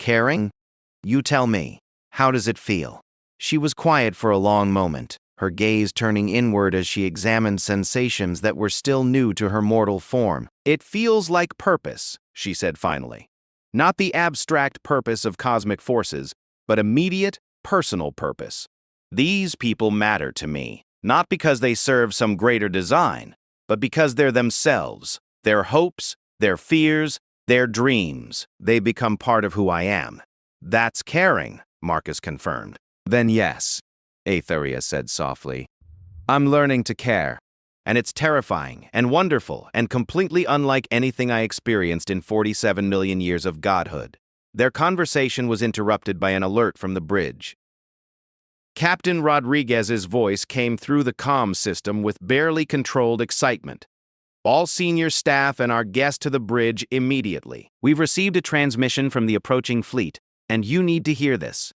Caring? You tell me. How does it feel? She was quiet for a long moment, her gaze turning inward as she examined sensations that were still new to her mortal form. It feels like purpose, she said finally. Not the abstract purpose of cosmic forces, but immediate, personal purpose. These people matter to me, not because they serve some greater design, but because they're themselves, their hopes, their fears, their dreams. They become part of who I am. That's caring, Marcus confirmed. Then yes, Aetheria said softly. I'm learning to care, and it's terrifying and wonderful and completely unlike anything I experienced in 47 million years of godhood. Their conversation was interrupted by an alert from the bridge. Captain Rodriguez's voice came through the comm system with barely controlled excitement. All senior staff and our guest to the bridge immediately. We've received a transmission from the approaching fleet, and you need to hear this.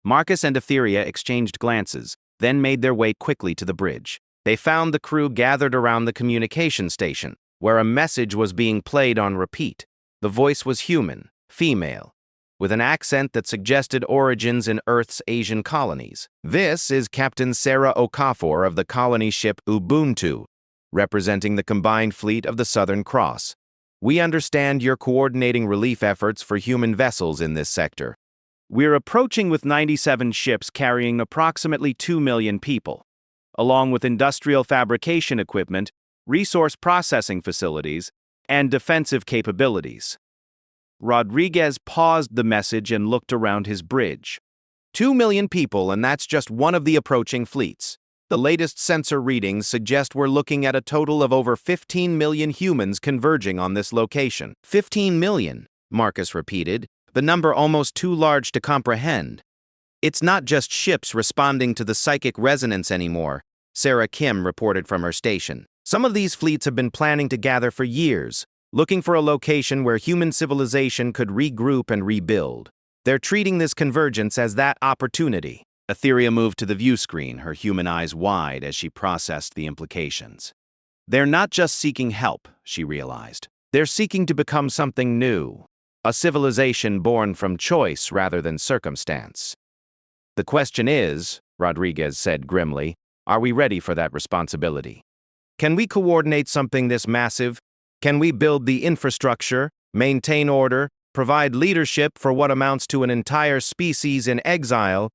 Marcus and Aetheria exchanged glances, then made their way quickly to the bridge. They found the crew gathered around the communication station, where a message was being played on repeat. The voice was human, female, with an accent that suggested origins in Earth's Asian colonies. This is Captain Sarah Okafor of the colony ship Ubuntu, representing the combined fleet of the Southern Cross. We understand you're coordinating relief efforts for human vessels in this sector. We're approaching with 97 ships carrying approximately 2 million people, along with industrial fabrication equipment, resource processing facilities, and defensive capabilities. Rodriguez paused the message and looked around his bridge. 2 million people, and that's just one of the approaching fleets. The latest sensor readings suggest we're looking at a total of over 15 million humans converging on this location. 15 million, Marcus repeated, the number almost too large to comprehend. It's not just ships responding to the psychic resonance anymore, Sarah Kim reported from her station. Some of these fleets have been planning to gather for years, looking for a location where human civilization could regroup and rebuild. They're treating this convergence as that opportunity. Aetheria moved to the view screen, her human eyes wide as she processed the implications. They're not just seeking help, she realized. They're seeking to become something new, a civilization born from choice rather than circumstance. The question is, Rodriguez said grimly, are we ready for that responsibility? Can we coordinate something this massive? Can we build the infrastructure, maintain order, provide leadership for what amounts to an entire species in exile?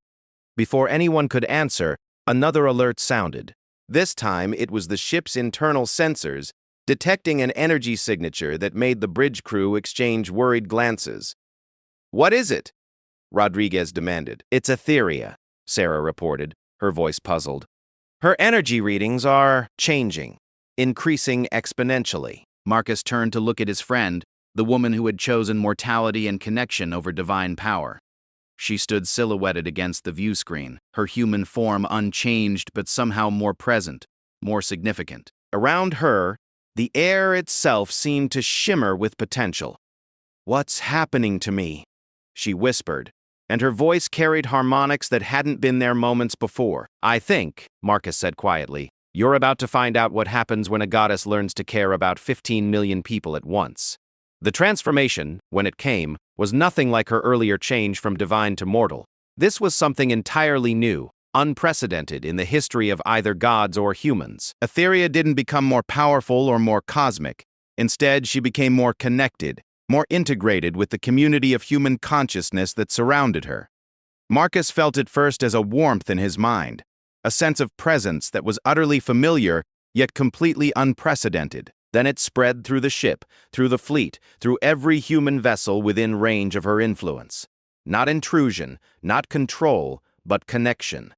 Before anyone could answer, another alert sounded. This time, it was the ship's internal sensors, detecting an energy signature that made the bridge crew exchange worried glances. What is it? Rodriguez demanded. It's Aetheria, Sarah reported, her voice puzzled. Her energy readings are changing, increasing exponentially. Marcus turned to look at his friend, the woman who had chosen mortality and connection over divine power. She stood silhouetted against the view screen, her human form unchanged but somehow more present, more significant. Around her, the air itself seemed to shimmer with potential. What's happening to me? She whispered, and her voice carried harmonics that hadn't been there moments before. I think, Marcus said quietly, you're about to find out what happens when a goddess learns to care about 15 million people at once. The transformation, when it came, was nothing like her earlier change from divine to mortal. This was something entirely new, unprecedented in the history of either gods or humans. Aetheria didn't become more powerful or more cosmic. Instead, she became more connected, more integrated with the community of human consciousness that surrounded her. Marcus felt it first as a warmth in his mind, a sense of presence that was utterly familiar, yet completely unprecedented. Then it spread through the ship, through the fleet, through every human vessel within range of her influence. Not intrusion, not control, but connection.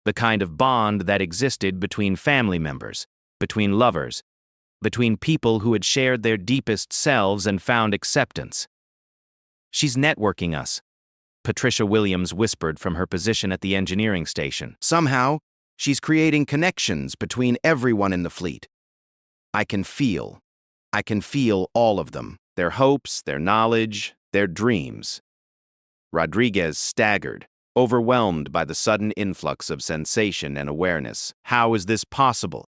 The kind of bond that existed between family members, between lovers, between people who had shared their deepest selves and found acceptance. She's networking us, Patricia Williams whispered from her position at the engineering station. Somehow, she's creating connections between everyone in the fleet. I can feel all of them, their hopes, their knowledge, their dreams. Rodriguez staggered, overwhelmed by the sudden influx of sensation and awareness. How is this possible?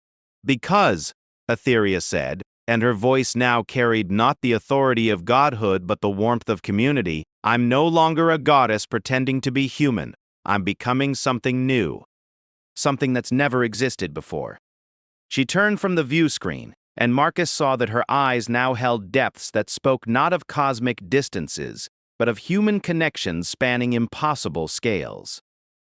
Because, Aetheria said, and her voice now carried not the authority of godhood but the warmth of community. "I'm no longer a goddess pretending to be human. I'm becoming something new. Something that's never existed before." She turned from the view screen, and Marcus saw that her eyes now held depths that spoke not of cosmic distances, but of human connections spanning impossible scales.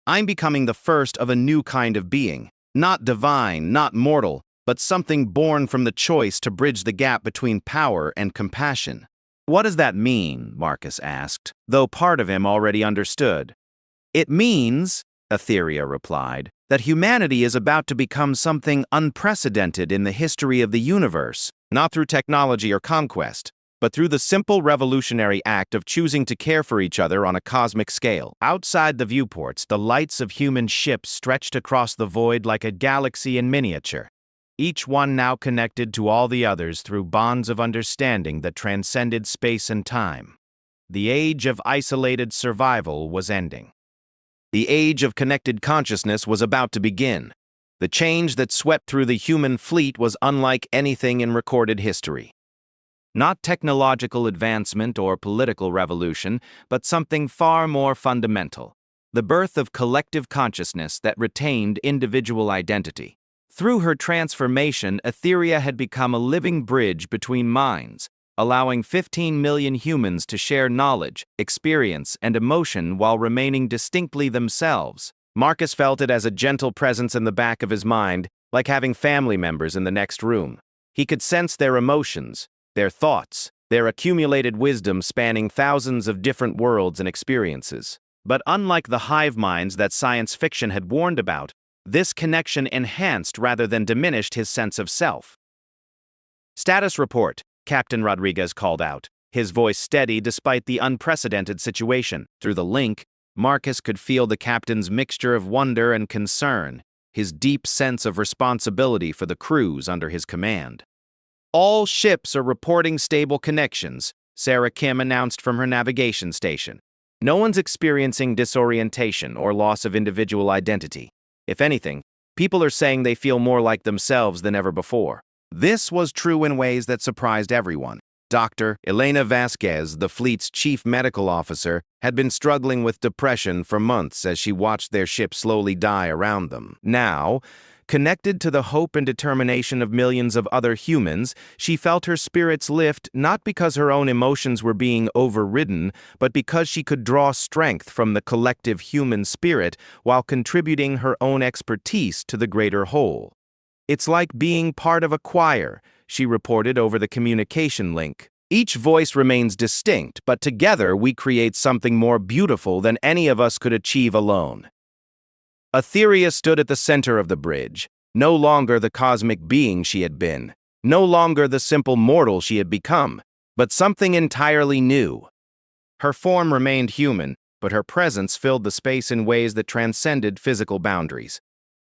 "I'm becoming the first of a new kind of being, not divine, not mortal, but something born from the choice to bridge the gap between power and compassion." "What does that mean?" Marcus asked, though part of him already understood. "It means," Etheria replied, "that humanity is about to become something unprecedented in the history of the universe, not through technology or conquest, but through the simple revolutionary act of choosing to care for each other on a cosmic scale." Outside the viewports, the lights of human ships stretched across the void like a galaxy in miniature, each one now connected to all the others through bonds of understanding that transcended space and time. The age of isolated survival was ending. The age of connected consciousness was about to begin. The change that swept through the human fleet was unlike anything in recorded history. Not technological advancement or political revolution, but something far more fundamental: the birth of collective consciousness that retained individual identity. Through her transformation, Etheria had become a living bridge between minds, allowing 15 million humans to share knowledge, experience, and emotion while remaining distinctly themselves. Marcus felt it as a gentle presence in the back of his mind, like having family members in the next room. He could sense their emotions, their thoughts, their accumulated wisdom spanning thousands of different worlds and experiences. But unlike the hive minds that science fiction had warned about, this connection enhanced rather than diminished his sense of self. "Status report," Captain Rodriguez called out, his voice steady despite the unprecedented situation. Through the link, Marcus could feel the captain's mixture of wonder and concern, his deep sense of responsibility for the crews under his command. "All ships are reporting stable connections," Sarah Kim announced from her navigation station. "No one's experiencing disorientation or loss of individual identity. If anything, people are saying they feel more like themselves than ever before." This was true in ways that surprised everyone. Dr. Elena Vasquez, the fleet's chief medical officer, had been struggling with depression for months as she watched their ship slowly die around them. Now, connected to the hope and determination of millions of other humans, she felt her spirits lift not because her own emotions were being overridden, but because she could draw strength from the collective human spirit while contributing her own expertise to the greater whole. "It's like being part of a choir," she reported over the communication link. "Each voice remains distinct, but together we create something more beautiful than any of us could achieve alone." Etheria stood at the center of the bridge, no longer the cosmic being she had been, no longer the simple mortal she had become, but something entirely new. Her form remained human, but her presence filled the space in ways that transcended physical boundaries.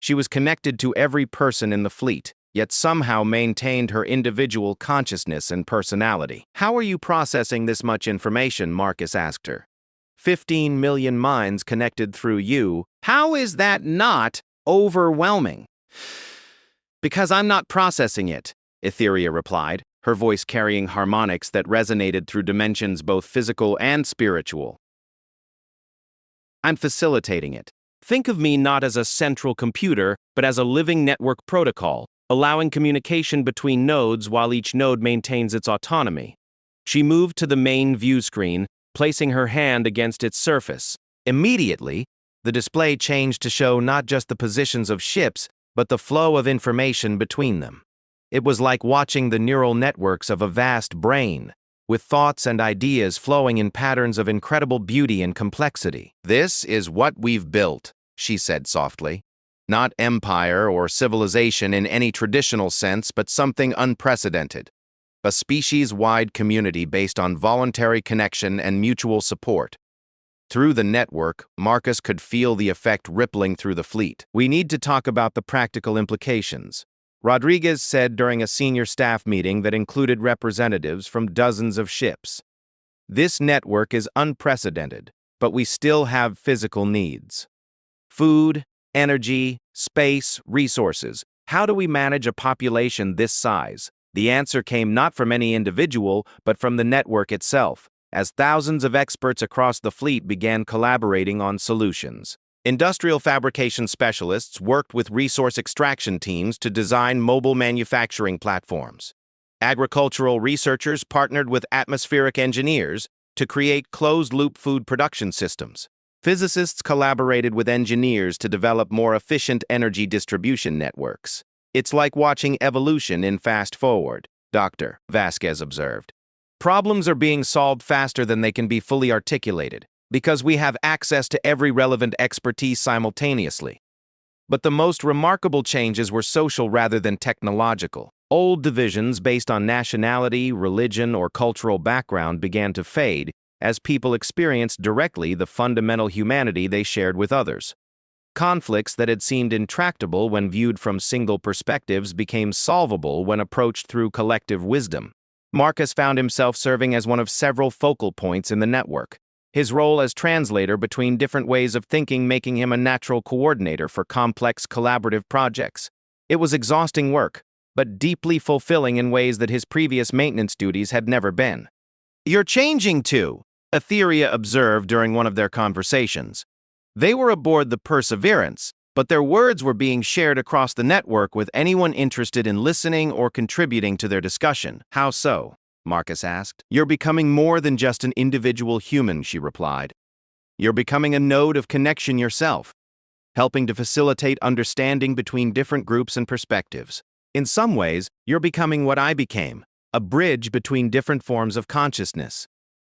She was connected to every person in the fleet, yet somehow maintained her individual consciousness and personality. "How are you processing this much information?" Marcus asked her. 15 million minds connected through you. How is that not overwhelming?" "Because I'm not processing it," Etheria replied, her voice carrying harmonics that resonated through dimensions both physical and spiritual. "I'm facilitating it. Think of me not as a central computer, but as a living network protocol, allowing communication between nodes while each node maintains its autonomy." She moved to the main view screen, placing her hand against its surface. Immediately, the display changed to show not just the positions of ships, but the flow of information between them. It was like watching the neural networks of a vast brain, with thoughts and ideas flowing in patterns of incredible beauty and complexity. "This is what we've built," she said softly. "Not empire or civilization in any traditional sense, but something unprecedented. A species-wide community based on voluntary connection and mutual support." Through the network, Marcus could feel the effect rippling through the fleet. "We need to talk about the practical implications," Rodriguez said during a senior staff meeting that included representatives from dozens of ships. "This network is unprecedented, but we still have physical needs. Food, energy, space, resources. How do we manage a population this size? The answer came not from any individual, but from the network itself, as thousands of experts across the fleet began collaborating on solutions. Industrial fabrication specialists worked with resource extraction teams to design mobile manufacturing platforms. Agricultural researchers partnered with atmospheric engineers to create closed-loop food production systems. Physicists collaborated with engineers to develop more efficient energy distribution networks. It's like watching evolution in fast forward, Dr. Vasquez observed. Problems are being solved faster than they can be fully articulated, because we have access to every relevant expertise simultaneously. But the most remarkable changes were social rather than technological. Old divisions based on nationality, religion, or cultural background began to fade as people experienced directly the fundamental humanity they shared with others. Conflicts that had seemed intractable when viewed from single perspectives became solvable when approached through collective wisdom. Marcus found himself serving as one of several focal points in the network, his role as translator between different ways of thinking making him a natural coordinator for complex collaborative projects. It was exhausting work, but deeply fulfilling in ways that his previous maintenance duties had never been. "You're changing too," Etheria observed during one of their conversations. They were aboard the Perseverance, but their words were being shared across the network with anyone interested in listening or contributing to their discussion. "How so?" Marcus asked. "You're becoming more than just an individual human," she replied. "You're becoming a node of connection yourself, helping to facilitate understanding between different groups and perspectives. In some ways, you're becoming what I became, a bridge between different forms of consciousness."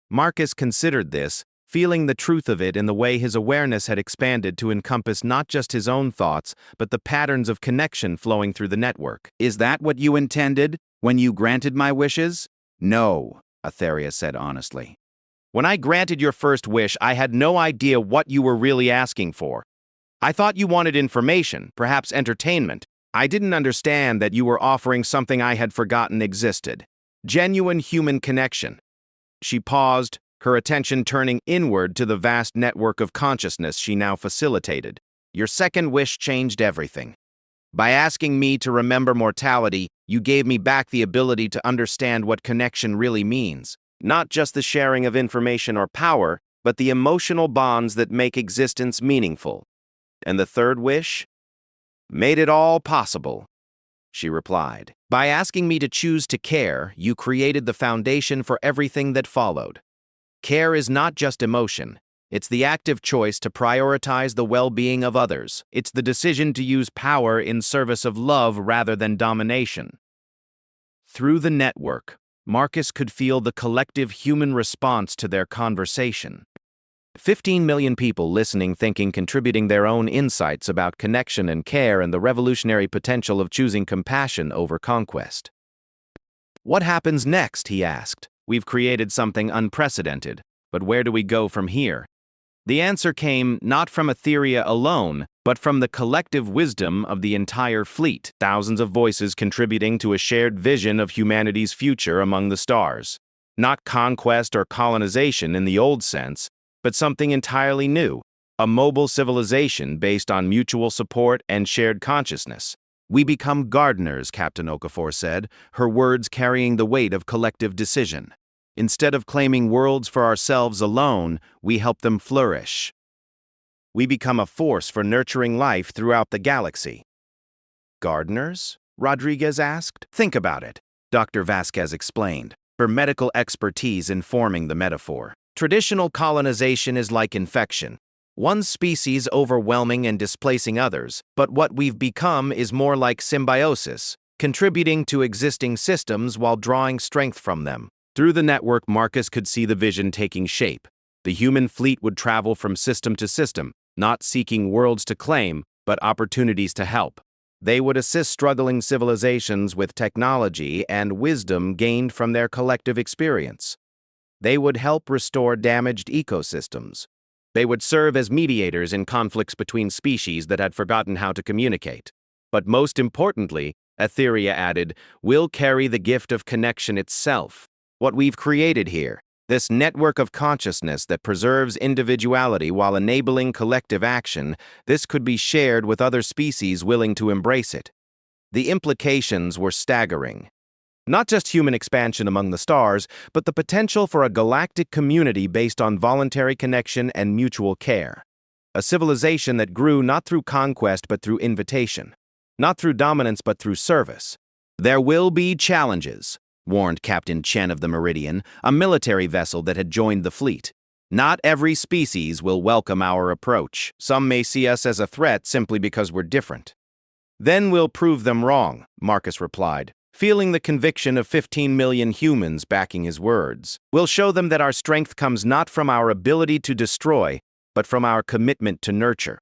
Marcus considered this, feeling the truth of it in the way his awareness had expanded to encompass not just his own thoughts, but the patterns of connection flowing through the network. "Is that what you intended when you granted my wishes?" "No," Etheria said honestly. "When I granted your first wish, I had no idea what you were really asking for. I thought you wanted information, perhaps entertainment. I didn't understand that you were offering something I had forgotten existed. Genuine human connection." She paused, her attention turning inward to the vast network of consciousness she now facilitated. "Your second wish changed everything. By asking me to remember mortality, you gave me back the ability to understand what connection really means. Not just the sharing of information or power, but the emotional bonds that make existence meaningful. And the third wish? Made it all possible," she replied. "By asking me to choose to care, you created the foundation for everything that followed. Care is not just emotion. It's the active choice to prioritize the well-being of others. It's the decision to use power in service of love rather than domination." Through the network, Marcus could feel the collective human response to their conversation. 15 million people listening, thinking, contributing their own insights about connection and care and the revolutionary potential of choosing compassion over conquest. "What happens next?" he asked. "We've created something unprecedented, but where do we go from here?" The answer came not from Etheria alone, but from the collective wisdom of the entire fleet, thousands of voices contributing to a shared vision of humanity's future among the stars. Not conquest or colonization in the old sense, but something entirely new, a mobile civilization based on mutual support and shared consciousness. "We become gardeners," Captain Okafor said, her words carrying the weight of collective decision. "Instead of claiming worlds for ourselves alone, we help them flourish. We become a force for nurturing life throughout the galaxy." "Gardeners?" Rodriguez asked. "Think about it," Dr. Vasquez explained, her medical expertise informing the metaphor. "Traditional colonization is like infection. One species overwhelming and displacing others, but what we've become is more like symbiosis, contributing to existing systems while drawing strength from them." Through the network, Marcus could see the vision taking shape. The human fleet would travel from system to system, not seeking worlds to claim, but opportunities to help. They would assist struggling civilizations with technology and wisdom gained from their collective experience. They would help restore damaged ecosystems. They would serve as mediators in conflicts between species that had forgotten how to communicate. But most importantly, Etheria added, we'll carry the gift of connection itself. What we've created here, this network of consciousness that preserves individuality while enabling collective action, this could be shared with other species willing to embrace it. The implications were staggering. Not just human expansion among the stars, but the potential for a galactic community based on voluntary connection and mutual care. A civilization that grew not through conquest but through invitation. Not through dominance but through service. There will be challenges, warned Captain Chen of the Meridian, a military vessel that had joined the fleet. Not every species will welcome our approach. Some may see us as a threat simply because we're different. Then we'll prove them wrong, Marcus replied, feeling the conviction of 15 million humans backing his words. We'll show them that our strength comes not from our ability to destroy, but from our commitment to nurture.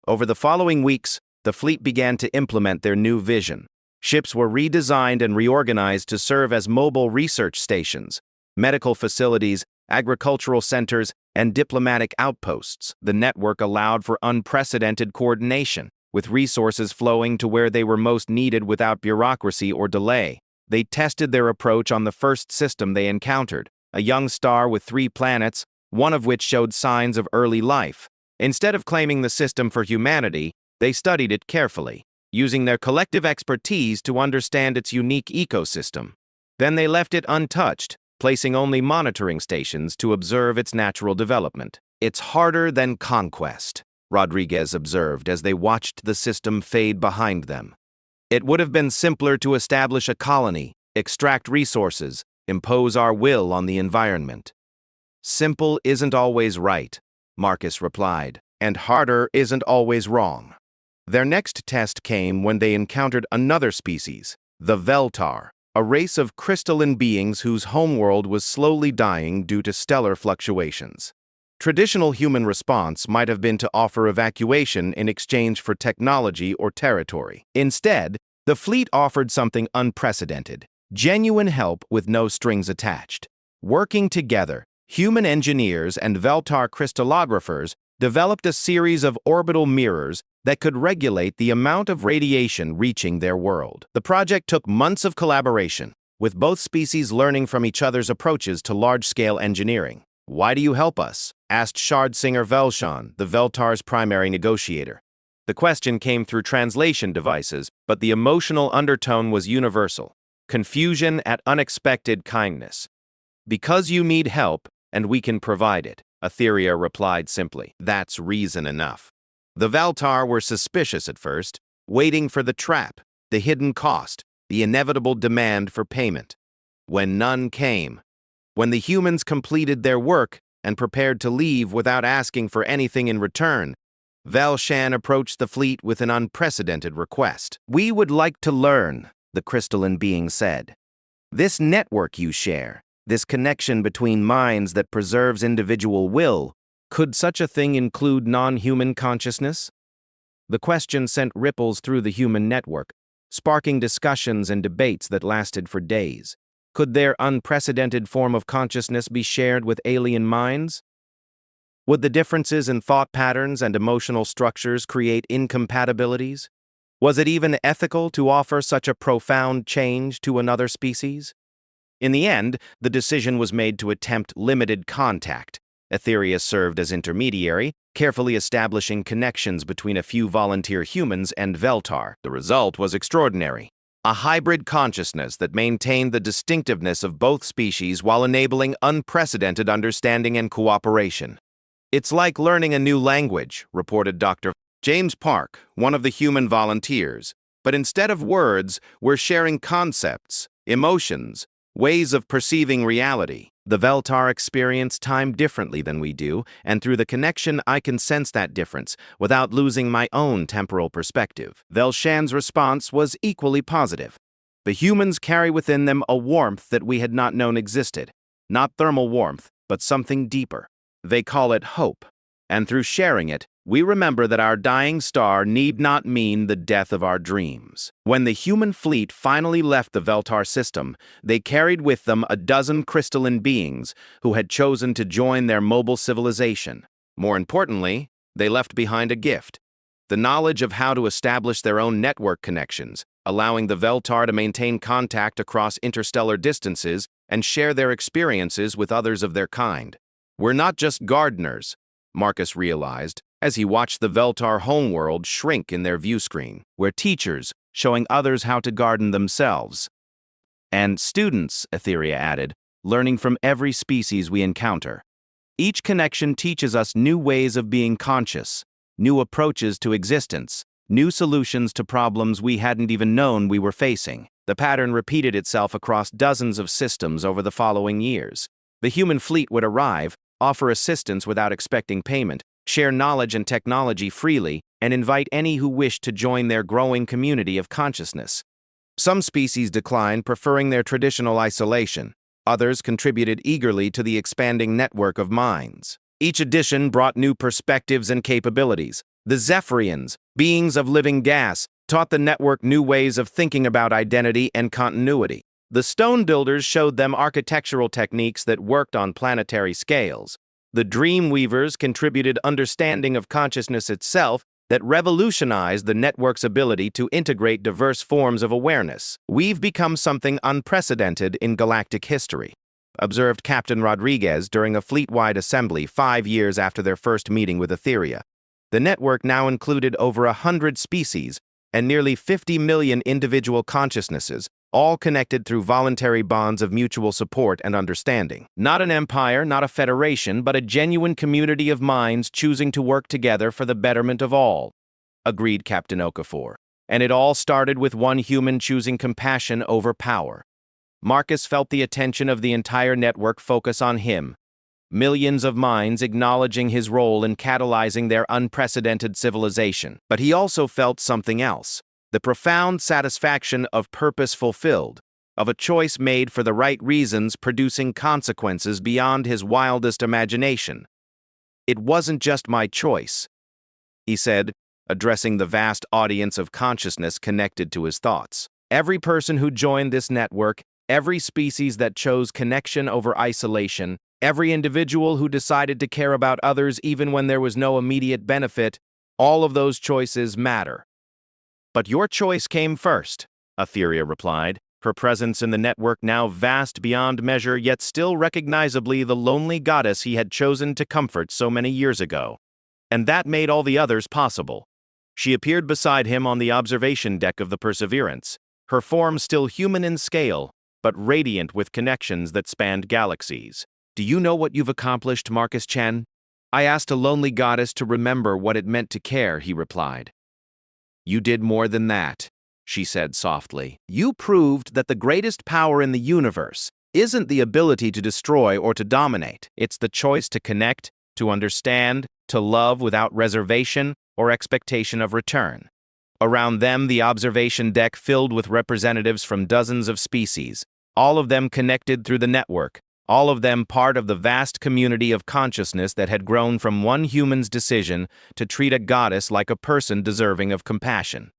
Over the following weeks, the fleet began to implement their new vision. Ships were redesigned and reorganized to serve as mobile research stations, medical facilities, agricultural centers, and diplomatic outposts. The network allowed for unprecedented coordination, with resources flowing to where they were most needed without bureaucracy or delay. They tested their approach on the first system they encountered, a young star with 3 planets, one of which showed signs of early life. Instead of claiming the system for humanity, they studied it carefully, using their collective expertise to understand its unique ecosystem. Then they left it untouched, placing only monitoring stations to observe its natural development. It's harder than conquest, Rodriguez observed as they watched the system fade behind them. It would have been simpler to establish a colony, extract resources, impose our will on the environment. Simple isn't always right, Marcus replied, and harder isn't always wrong. Their next test came when they encountered another species, the Veltar, a race of crystalline beings whose homeworld was slowly dying due to stellar fluctuations. Traditional human response might have been to offer evacuation in exchange for technology or territory. Instead, the fleet offered something unprecedented, genuine help with no strings attached. Working together, human engineers and Veltar crystallographers developed a series of orbital mirrors that could regulate the amount of radiation reaching their world. The project took months of collaboration, with both species learning from each other's approaches to large-scale engineering. "Why do you help us?" asked Shardsinger Velshan, the Veltar's primary negotiator. The question came through translation devices, but the emotional undertone was universal. Confusion at unexpected kindness. "Because you need help, and we can provide it," Etheria replied simply. "That's reason enough." The Veltar were suspicious at first, waiting for the trap, the hidden cost, the inevitable demand for payment. When none came, when the humans completed their work and prepared to leave without asking for anything in return, Velshan approached the fleet with an unprecedented request. "We would like to learn," the crystalline being said. "This network you share, this connection between minds that preserves individual will, could such a thing include non-human consciousness?" The question sent ripples through the human network, sparking discussions and debates that lasted for days. Could their unprecedented form of consciousness be shared with alien minds? Would the differences in thought patterns and emotional structures create incompatibilities? Was it even ethical to offer such a profound change to another species? In the end, the decision was made to attempt limited contact. Etheria served as intermediary, carefully establishing connections between a few volunteer humans and Veltar. The result was extraordinary. A hybrid consciousness that maintained the distinctiveness of both species while enabling unprecedented understanding and cooperation. "It's like learning a new language," reported Dr. James Park, one of the human volunteers. "But instead of words, we're sharing concepts, emotions, ways of perceiving reality. The Veltar experience time differently than we do, and through the connection I can sense that difference without losing my own temporal perspective." Velshan's response was equally positive. "The humans carry within them a warmth that we had not known existed. Not thermal warmth, but something deeper. They call it hope. And through sharing it, we remember that our dying star need not mean the death of our dreams." When the human fleet finally left the Veltar system, they carried with them a dozen crystalline beings who had chosen to join their mobile civilization. More importantly, they left behind a gift: the knowledge of how to establish their own network connections, allowing the Veltar to maintain contact across interstellar distances and share their experiences with others of their kind. "We're not just gardeners," Marcus realized, as he watched the Veltar homeworld shrink in their viewscreen. "We're teachers, showing others how to garden themselves." And students, Etheria added, learning from every species we encounter. Each connection teaches us new ways of being conscious, new approaches to existence, new solutions to problems we hadn't even known we were facing. The pattern repeated itself across dozens of systems over the following years. The human fleet would arrive, offer assistance without expecting payment, share knowledge and technology freely, and invite any who wished to join their growing community of consciousness. Some species declined, preferring their traditional isolation. Others contributed eagerly to the expanding network of minds. Each edition brought new perspectives and capabilities. The Zephyrians, beings of living gas, taught the network new ways of thinking about identity and continuity. The Stone Builders showed them architectural techniques that worked on planetary scales. The Dream Weavers contributed understanding of consciousness itself that revolutionized the network's ability to integrate diverse forms of awareness. We've become something unprecedented in galactic history, observed Captain Rodriguez during a fleet-wide assembly 5 years after their first meeting with Etheria. The network now included over 100 species and nearly 50 million individual consciousnesses, all connected through voluntary bonds of mutual support and understanding. Not an empire, not a federation, but a genuine community of minds choosing to work together for the betterment of all, agreed Captain Okafor. And it all started with one human choosing compassion over power. Marcus felt the attention of the entire network focus on him, millions of minds acknowledging his role in catalyzing their unprecedented civilization. But he also felt something else. The profound satisfaction of purpose fulfilled, of a choice made for the right reasons producing consequences beyond his wildest imagination. It wasn't just my choice, he said, addressing the vast audience of consciousness connected to his thoughts. Every person who joined this network, every species that chose connection over isolation, every individual who decided to care about others even when there was no immediate benefit, all of those choices matter. But your choice came first, Etheria replied, her presence in the network now vast beyond measure yet still recognizably the lonely goddess he had chosen to comfort so many years ago. And that made all the others possible. She appeared beside him on the observation deck of the Perseverance, her form still human in scale, but radiant with connections that spanned galaxies. Do you know what you've accomplished, Marcus Chen? I asked a lonely goddess to remember what it meant to care, he replied. You did more than that, she said softly. You proved that the greatest power in the universe isn't the ability to destroy or to dominate. It's the choice to connect, to understand, to love without reservation or expectation of return. Around them, the observation deck filled with representatives from dozens of species, all of them connected through the network, all of them part of the vast community of consciousness that had grown from one human's decision to treat a goddess like a person deserving of compassion.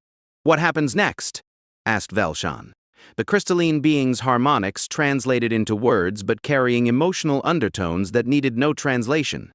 What happens next? Asked Velshan. The crystalline being's harmonics translated into words but carrying emotional undertones that needed no translation.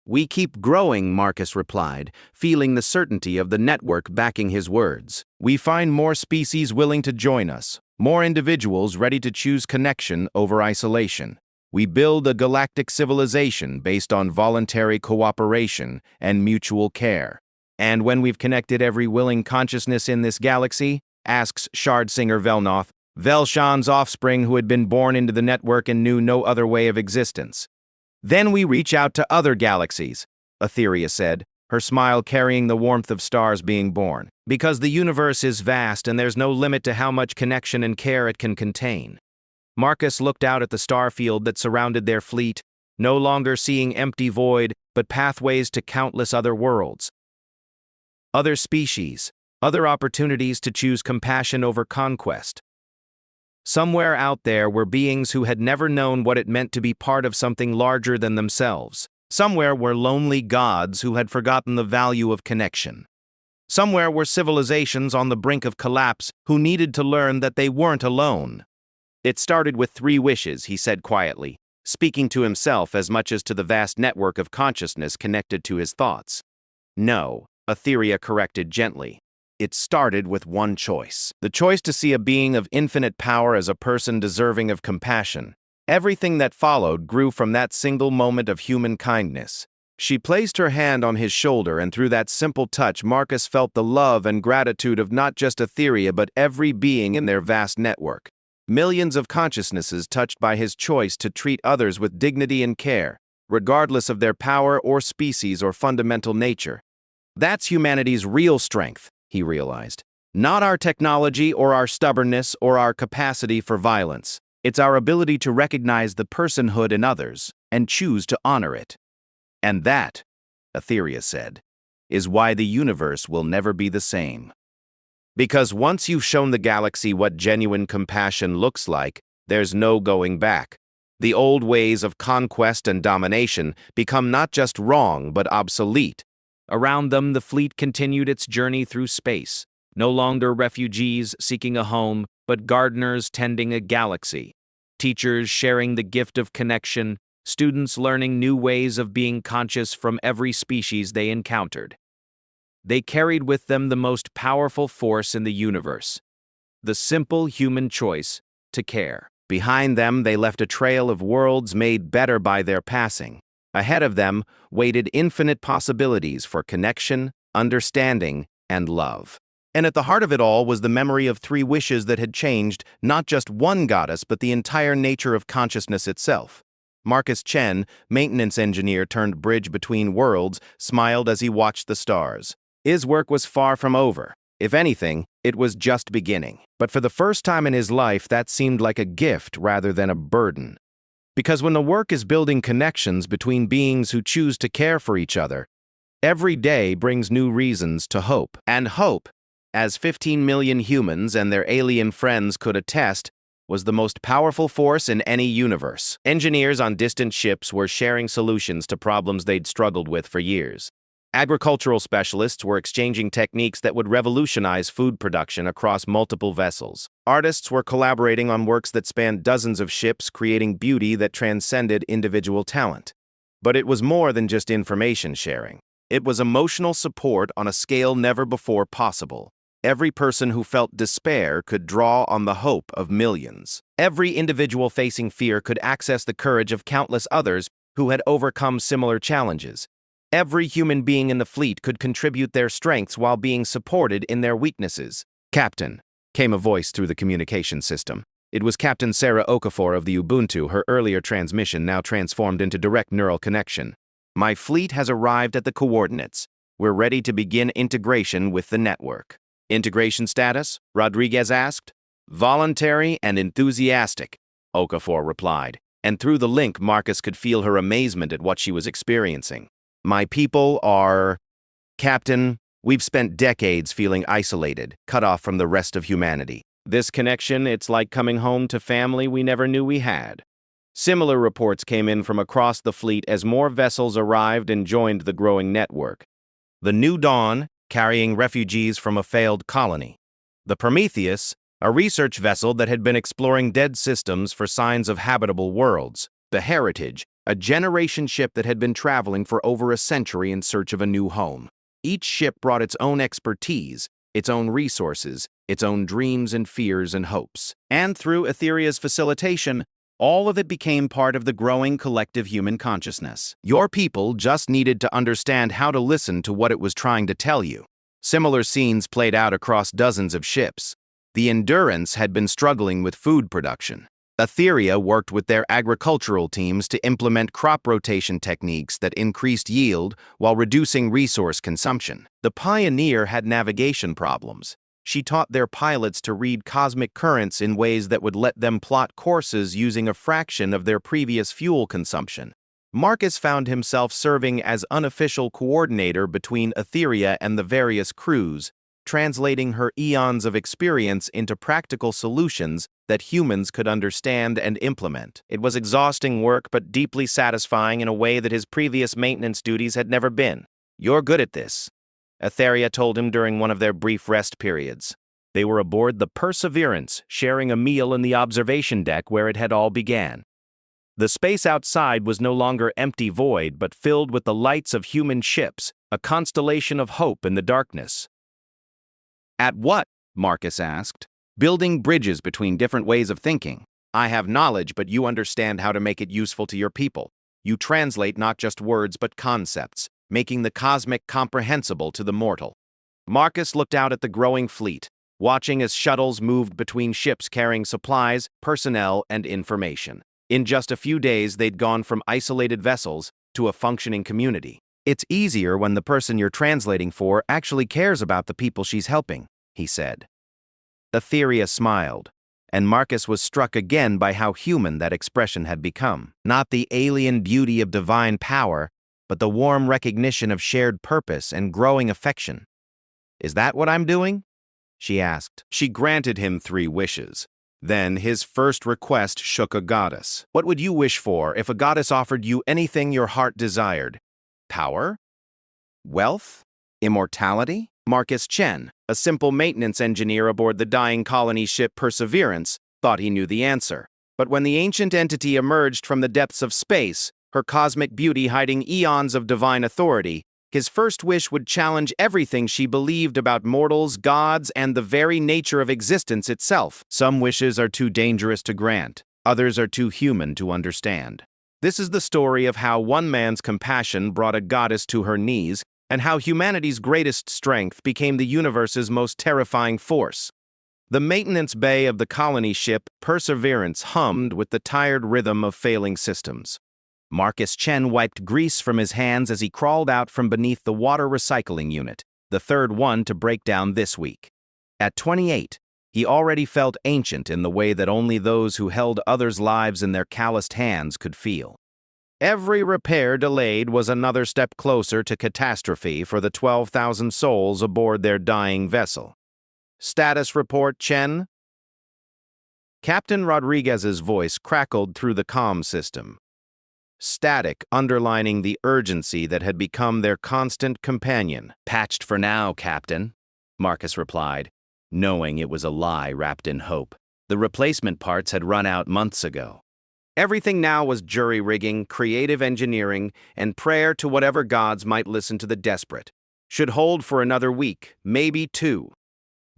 We keep growing, Marcus replied, feeling the certainty of the network backing his words. We find more species willing to join us, more individuals ready to choose connection over isolation. We build a galactic civilization based on voluntary cooperation and mutual care. And when we've connected every willing consciousness in this galaxy, asks Shardsinger Velnoth, Velshan's offspring who had been born into the network and knew no other way of existence. Then we reach out to other galaxies, Etheria said, her smile carrying the warmth of stars being born. Because the universe is vast and there's no limit to how much connection and care it can contain. Marcus looked out at the starfield that surrounded their fleet, no longer seeing empty void, but pathways to countless other worlds. Other species, other opportunities to choose compassion over conquest. Somewhere out there were beings who had never known what it meant to be part of something larger than themselves. Somewhere were lonely gods who had forgotten the value of connection. Somewhere were civilizations on the brink of collapse who needed to learn that they weren't alone. It started with 3 wishes, he said quietly, speaking to himself as much as to the vast network of consciousness connected to his thoughts. No, Etheria corrected gently. It started with one choice. The choice to see a being of infinite power as a person deserving of compassion. Everything that followed grew from that single moment of human kindness. She placed her hand on his shoulder, and through that simple touch, Marcus felt the love and gratitude of not just Etheria but every being in their vast network. Millions of consciousnesses touched by his choice to treat others with dignity and care, regardless of their power or species or fundamental nature. That's humanity's real strength, he realized. Not our technology or our stubbornness or our capacity for violence. It's our ability to recognize the personhood in others and choose to honor it. And that, Etheria said, is why the universe will never be the same. Because once you've shown the galaxy what genuine compassion looks like, there's no going back. The old ways of conquest and domination become not just wrong but obsolete. Around them, the fleet continued its journey through space, no longer refugees seeking a home, but gardeners tending a galaxy. Teachers sharing the gift of connection, students learning new ways of being conscious from every species they encountered. They carried with them the most powerful force in the universe, the simple human choice to care. Behind them, they left a trail of worlds made better by their passing. Ahead of them waited infinite possibilities for connection, understanding, and love. And at the heart of it all was the memory of 3 wishes that had changed not just one goddess but the entire nature of consciousness itself. Marcus Chen, maintenance engineer turned bridge between worlds, smiled as he watched the stars. His work was far from over. If anything, it was just beginning. But for the first time in his life, that seemed like a gift rather than a burden. Because when the work is building connections between beings who choose to care for each other, every day brings new reasons to hope. And hope, as 15 million humans and their alien friends could attest, was the most powerful force in any universe. Engineers on distant ships were sharing solutions to problems they'd struggled with for years. Agricultural specialists were exchanging techniques that would revolutionize food production across multiple vessels. Artists were collaborating on works that spanned dozens of ships, creating beauty that transcended individual talent. But it was more than just information sharing. It was emotional support on a scale never before possible. Every person who felt despair could draw on the hope of millions. Every individual facing fear could access the courage of countless others who had overcome similar challenges. Every human being in the fleet could contribute their strengths while being supported in their weaknesses. "Captain," came a voice through the communication system. It was Captain Sarah Okafor of the Ubuntu, her earlier transmission now transformed into direct neural connection. "My fleet has arrived at the coordinates. We're ready to begin integration with the network." "Integration status?" Rodriguez asked. "Voluntary and enthusiastic," Okafor replied, and through the link Marcus could feel her amazement at what she was experiencing. "My people are... Captain, we've spent decades feeling isolated, cut off from the rest of humanity. This connection, it's like coming home to family we never knew we had." Similar reports came in from across the fleet as more vessels arrived and joined the growing network. The New Dawn, carrying refugees from a failed colony. The Prometheus, a research vessel that had been exploring dead systems for signs of habitable worlds. The Heritage, a generation ship that had been traveling for over a century in search of a new home. Each ship brought its own expertise, its own resources, its own dreams and fears and hopes. And through Etheria's facilitation, all of it became part of the growing collective human consciousness. Your people just needed to understand how to listen to what it was trying to tell you. Similar scenes played out across dozens of ships. The Endurance had been struggling with food production. Etheria worked with their agricultural teams to implement crop rotation techniques that increased yield while reducing resource consumption. The Pioneer had navigation problems. She taught their pilots to read cosmic currents in ways that would let them plot courses using a fraction of their previous fuel consumption. Marcus found himself serving as unofficial coordinator between Etheria and the various crews, translating her eons of experience into practical solutions that humans could understand and implement. It was exhausting work but deeply satisfying in a way that his previous maintenance duties had never been. "You're good at this," Etheria told him during one of their brief rest periods. They were aboard the Perseverance, sharing a meal in the observation deck where it had all began. The space outside was no longer empty void but filled with the lights of human ships, a constellation of hope in the darkness. "At what?" Marcus asked. "Building bridges between different ways of thinking. I have knowledge, but you understand how to make it useful to your people. You translate not just words but concepts, making the cosmic comprehensible to the mortal." Marcus looked out at the growing fleet. watching as shuttles moved between ships carrying supplies, personnel, and information. In just a few days, they'd gone from isolated vessels to a functioning community. It's easier when the person you're translating for actually cares about the people she's helping, he said. Etheria smiled, and Marcus was struck again by how human that expression had become. Not the alien beauty of divine power, but the warm recognition of shared purpose and growing affection. "Is that what I'm doing?" she asked. She granted him 3 wishes. Then his first request shook a goddess. "What would you wish for if a goddess offered you anything your heart desired? Power? Wealth? Immortality?" Marcus Chen, a simple maintenance engineer aboard the dying colony ship Perseverance, thought he knew the answer. But when the ancient entity emerged from the depths of space, her cosmic beauty hiding eons of divine authority, his first wish would challenge everything she believed about mortals, gods, and the very nature of existence itself. Some wishes are too dangerous to grant, others are too human to understand. This is the story of how one man's compassion brought a goddess to her knees, and how humanity's greatest strength became the universe's most terrifying force. The maintenance bay of the colony ship Perseverance hummed with the tired rhythm of failing systems. Marcus Chen wiped grease from his hands as he crawled out from beneath the water recycling unit, the 3rd one to break down this week. At 28, he already felt ancient in the way that only those who held others' lives in their calloused hands could feel. Every repair delayed was another step closer to catastrophe for the 12,000 souls aboard their dying vessel. "Status report, Chen?" Captain Rodriguez's voice crackled through the comm system. Static underlining the urgency that had become their constant companion. "Patched for now, Captain," Marcus replied, knowing it was a lie wrapped in hope. The replacement parts had run out months ago. Everything now was jury-rigging, creative engineering, and prayer to whatever gods might listen to the desperate. Should hold for another week, maybe 2.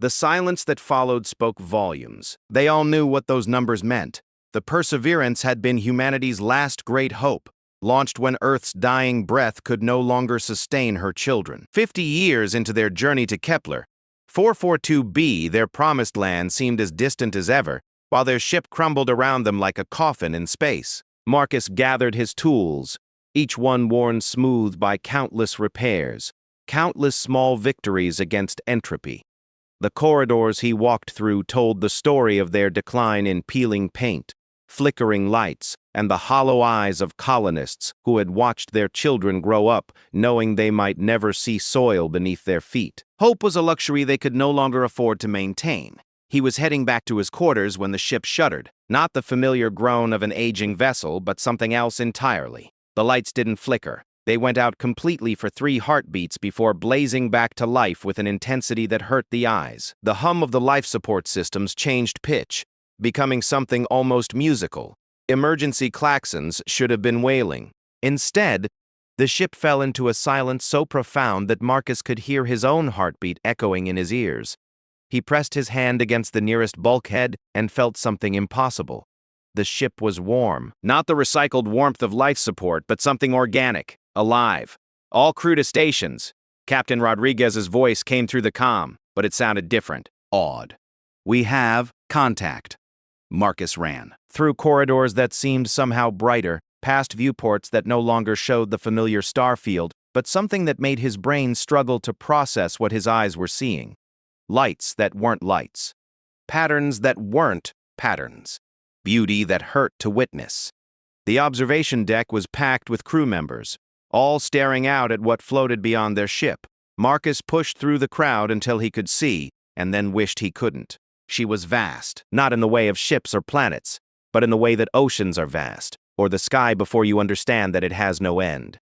The silence that followed spoke volumes. They all knew what those numbers meant. The Perseverance had been humanity's last great hope, launched when Earth's dying breath could no longer sustain her children. 50 years into their journey to Kepler, 442b, their promised land, seemed as distant as ever, while their ship crumbled around them like a coffin in space. Marcus gathered his tools, each one worn smooth by countless repairs, countless small victories against entropy. The corridors he walked through told the story of their decline in peeling paint, flickering lights, and the hollow eyes of colonists who had watched their children grow up, knowing they might never see soil beneath their feet. Hope was a luxury they could no longer afford to maintain. He was heading back to his quarters when the ship shuddered, not the familiar groan of an aging vessel, but something else entirely. The lights didn't flicker. They went out completely for 3 heartbeats before blazing back to life with an intensity that hurt the eyes. The hum of the life support systems changed pitch, becoming something almost musical. Emergency klaxons should have been wailing. Instead, the ship fell into a silence so profound that Marcus could hear his own heartbeat echoing in his ears. He pressed his hand against the nearest bulkhead and felt something impossible. The ship was warm. Not the recycled warmth of life support, but something organic, alive. "All crew to stations." Captain Rodriguez's voice came through the comm, but it sounded different, awed. "We have contact." Marcus ran. Through corridors that seemed somehow brighter, past viewports that no longer showed the familiar star field, but something that made his brain struggle to process what his eyes were seeing. Lights that weren't lights. Patterns that weren't patterns. Beauty that hurt to witness. The observation deck was packed with crew members, all staring out at what floated beyond their ship. Marcus pushed through the crowd until he could see, and then wished he couldn't. She was vast, not in the way of ships or planets, but in the way that oceans are vast, or the sky before you understand that it has no end.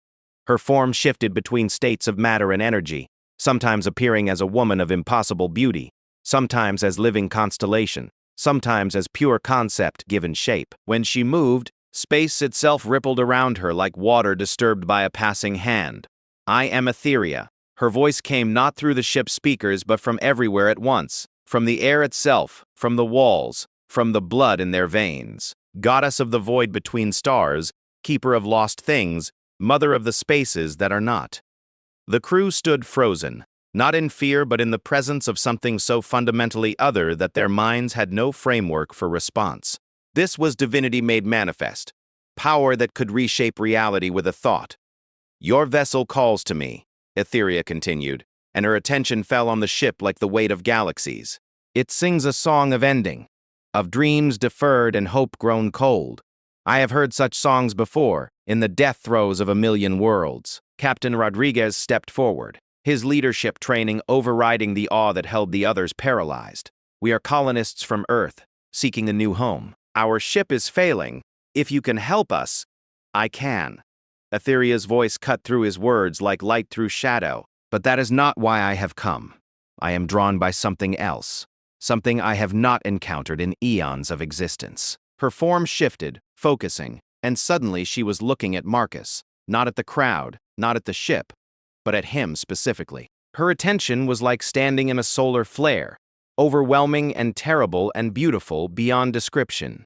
Her form shifted between states of matter and energy, sometimes appearing as a woman of impossible beauty, sometimes as living constellation, sometimes as pure concept given shape. When she moved, space itself rippled around her like water disturbed by a passing hand. "I am Etheria." Her voice came not through the ship's speakers but from everywhere at once, from the air itself, from the walls, from the blood in their veins. Goddess of the void between stars, keeper of lost things, mother of the spaces that are not. The crew stood frozen, Not in fear, but in the presence of something so fundamentally other that their minds had no framework for response. This was divinity made manifest, power that could reshape reality with a thought. "Your vessel calls to me," Etheria continued, and her attention fell on the ship like the weight of galaxies. "It sings a song of ending, of dreams deferred and hope grown cold. I have heard such songs before, in the death throes of a million worlds." Captain Rodriguez stepped forward, his leadership training overriding the awe that held the others paralyzed. "We are colonists from Earth, seeking a new home. Our ship is failing. If you can help us—" "I can." Etheria's voice cut through his words like light through shadow. "But that is not why I have come. I am drawn by something else, something I have not encountered in eons of existence." Her form shifted, focusing, and suddenly she was looking at Marcus, not at the crowd, not at the ship, but at him specifically. Her attention was like standing in a solar flare, overwhelming and terrible and beautiful beyond description.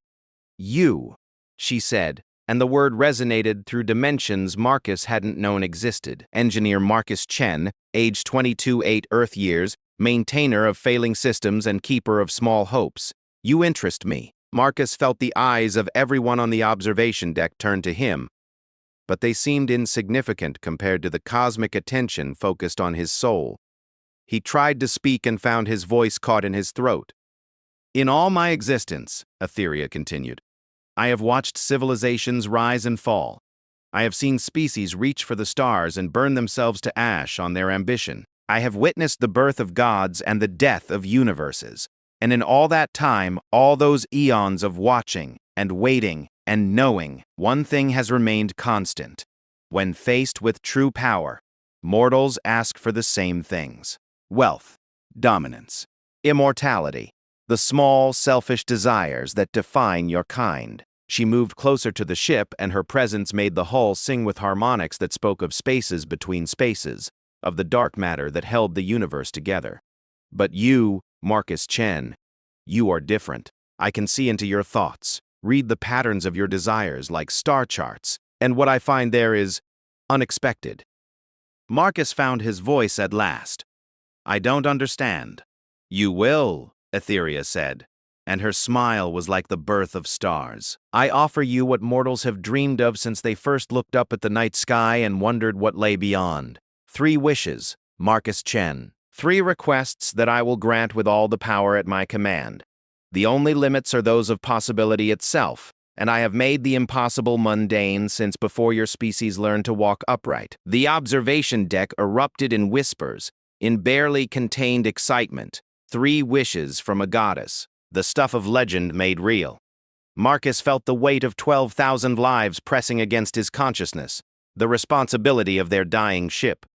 "You," she said, and the word resonated through dimensions Marcus hadn't known existed. Engineer Marcus Chen, age 22, 8 Earth years, maintainer of failing systems and keeper of small hopes. "You interest me." Marcus felt the eyes of everyone on the observation deck turn to him, but they seemed insignificant compared to the cosmic attention focused on his soul. He tried to speak and found his voice caught in his throat. "In all my existence," Etheria continued, "I have watched civilizations rise and fall. I have seen species reach for the stars and burn themselves to ash on their ambition. I have witnessed the birth of gods and the death of universes. And in all that time, all those eons of watching and waiting and knowing, one thing has remained constant. When faced with true power, mortals ask for the same things: wealth, dominance, immortality, the small, selfish desires that define your kind." She moved closer to the ship, and her presence made the hull sing with harmonics that spoke of spaces between spaces, of the dark matter that held the universe together. "But you, Marcus Chen, you are different. I can see into your thoughts, read the patterns of your desires like star charts, and what I find there is unexpected." Marcus found his voice at last. "I don't understand." "You will," Etheria said, and her smile was like the birth of stars. "I offer you what mortals have dreamed of since they first looked up at the night sky and wondered what lay beyond. 3 wishes, Marcus Chen. 3 requests that I will grant with all the power at my command. The only limits are those of possibility itself, and I have made the impossible mundane since before your species learned to walk upright." The observation deck erupted in whispers, in barely contained excitement. 3 wishes from a goddess, the stuff of legend made real. Marcus felt the weight of 12,000 lives pressing against his consciousness, the responsibility of their dying ship,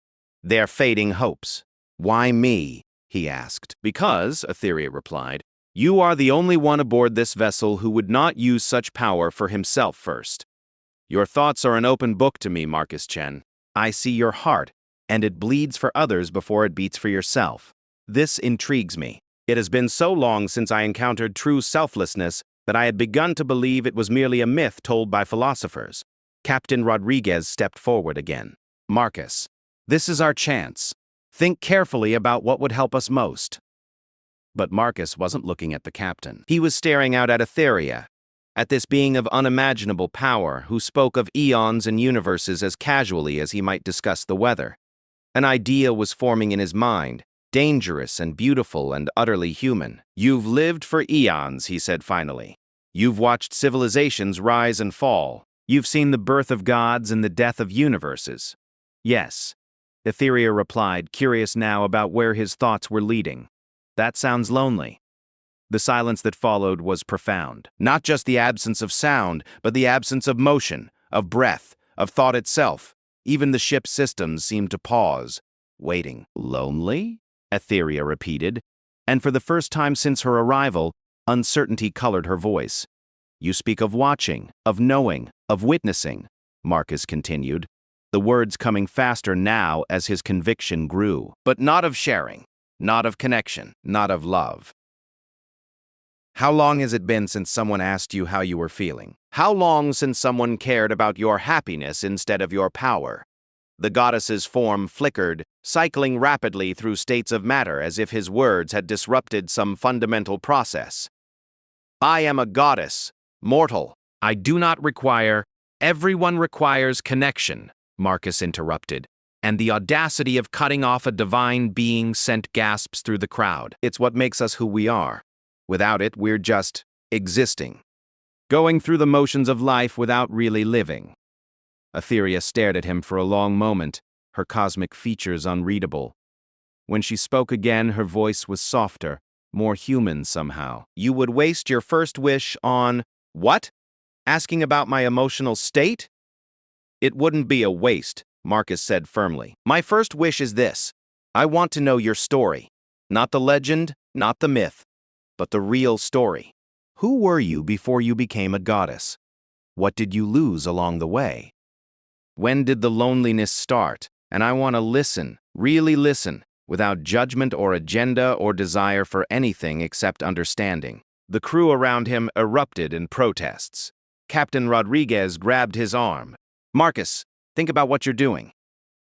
their fading hopes. "Why me?" he asked. "Because," Etheria replied, "you are the only one aboard this vessel who would not use such power for himself first. Your thoughts are an open book to me, Marcus Chen. I see your heart, and it bleeds for others before it beats for yourself. This intrigues me. It has been so long since I encountered true selflessness that I had begun to believe it was merely a myth told by philosophers." Captain Rodriguez stepped forward again. "Marcus, this is our chance. Think carefully about what would help us most." But Marcus wasn't looking at the captain. He was staring out at Etheria, at this being of unimaginable power who spoke of eons and universes as casually as he might discuss the weather. An idea was forming in his mind, dangerous and beautiful and utterly human. "You've lived for eons," he said finally. "You've watched civilizations rise and fall. You've seen the birth of gods and the death of universes." "Yes," Etheria replied, curious now about where his thoughts were leading. "That sounds lonely." The silence that followed was profound. Not just the absence of sound, but the absence of motion, of breath, of thought itself. Even the ship's systems seemed to pause, waiting. "Lonely?" Etheria repeated, and for the first time since her arrival, uncertainty colored her voice. "You speak of watching, of knowing, of witnessing," Marcus continued, the words coming faster now as his conviction grew. "But not of sharing, not of connection, not of love. How long has it been since someone asked you how you were feeling? How long since someone cared about your happiness instead of your power? The goddess's form flickered, cycling rapidly through states of matter as if his words had disrupted some fundamental process. I am a goddess, mortal. I do not require. Everyone requires connection, Marcus interrupted, and the audacity of cutting off a divine being sent gasps through the crowd. It's what makes us who we are. Without it, we're just existing, going through the motions of life without really living. Etheria stared at him for a long moment, her cosmic features unreadable. When she spoke again, her voice was softer, more human somehow. You would waste your first wish on, what? Asking about my emotional state? It wouldn't be a waste, Marcus said firmly. My first wish is this. I want to know your story. Not the legend, not the myth, but the real story. Who were you before you became a goddess? What did you lose along the way? When did the loneliness start? And I want to listen, really listen, without judgment or agenda or desire for anything except understanding. The crew around him erupted in protests. Captain Rodriguez grabbed his arm. Marcus, think about what you're doing.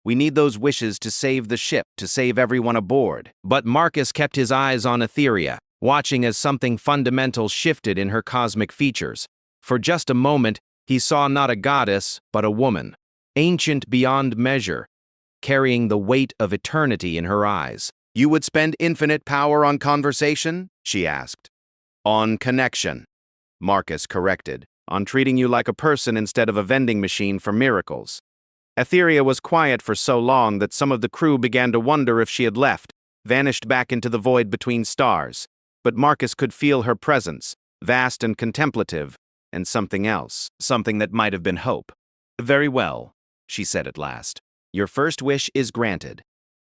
We need those wishes to save the ship, to save everyone aboard. But Marcus kept his eyes on Etheria, watching as something fundamental shifted in her cosmic features. For just a moment, he saw not a goddess, but a woman, ancient beyond measure, carrying the weight of eternity in her eyes. You would spend infinite power on conversation? She asked. On connection, Marcus corrected. On treating you like a person instead of a vending machine for miracles. Etheria was quiet for so long that some of the crew began to wonder if she had left, vanished back into the void between stars. But Marcus could feel her presence, vast and contemplative, and something else, something that might have been hope. Very well, she said at last. Your first wish is granted.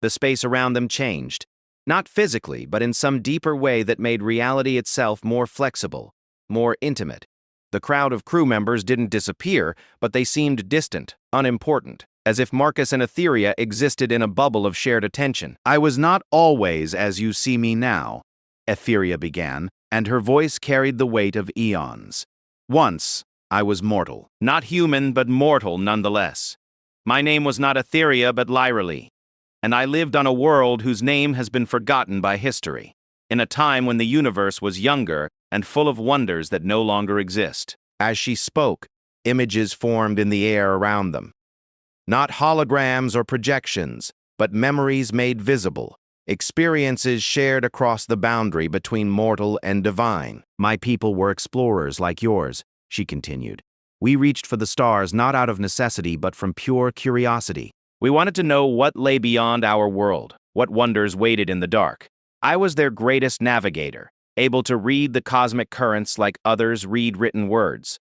The space around them changed, not physically, but in some deeper way that made reality itself more flexible, more intimate. The crowd of crew members didn't disappear, but they seemed distant, unimportant, as if Marcus and Etheria existed in a bubble of shared attention. I was not always as you see me now, Etheria began, and her voice carried the weight of eons. Once, I was mortal. Not human, but mortal nonetheless. My name was not Etheria, but Lyrily, and I lived on a world whose name has been forgotten by history, in a time when the universe was younger and full of wonders that no longer exist. As she spoke, images formed in the air around them. Not holograms or projections, but memories made visible, experiences shared across the boundary between mortal and divine. My people were explorers like yours, she continued. We reached for the stars not out of necessity but from pure curiosity. We wanted to know what lay beyond our world, what wonders waited in the dark. I was their greatest navigator, able to read the cosmic currents like others read written words.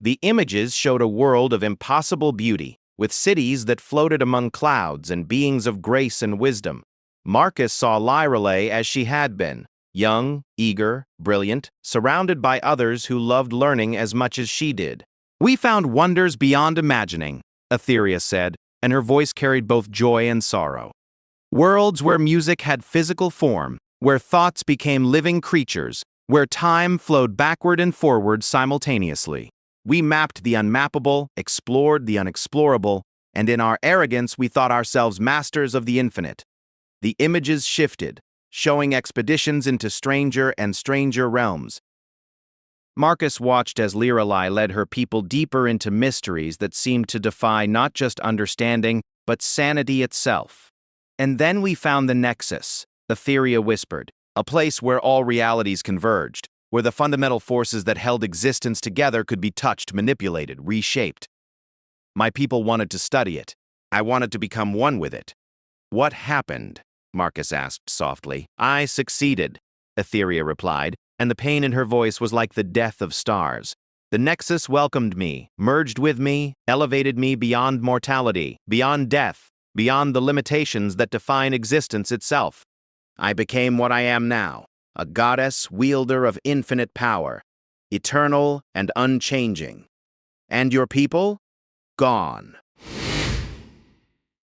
The images showed a world of impossible beauty, with cities that floated among clouds and beings of grace and wisdom. Marcus saw Lyrily as she had been, young, eager, brilliant, surrounded by others who loved learning as much as she did. We found wonders beyond imagining, Etheria said, and her voice carried both joy and sorrow. Worlds where music had physical form, where thoughts became living creatures, where time flowed backward and forward simultaneously. We mapped the unmappable, explored the unexplorable, and in our arrogance we thought ourselves masters of the infinite. The images shifted, showing expeditions into stranger and stranger realms. Marcus watched as Lyrily led her people deeper into mysteries that seemed to defy not just understanding, but sanity itself. And then we found the Nexus, Etheria whispered, a place where all realities converged, where the fundamental forces that held existence together could be touched, manipulated, reshaped. My people wanted to study it. I wanted to become one with it. What happened? Marcus asked softly. I succeeded, Etheria replied, and the pain in her voice was like the death of stars. The Nexus welcomed me, merged with me, elevated me beyond mortality, beyond death, beyond the limitations that define existence itself. I became what I am now, a goddess wielder of infinite power, eternal and unchanging. And your people? Gone.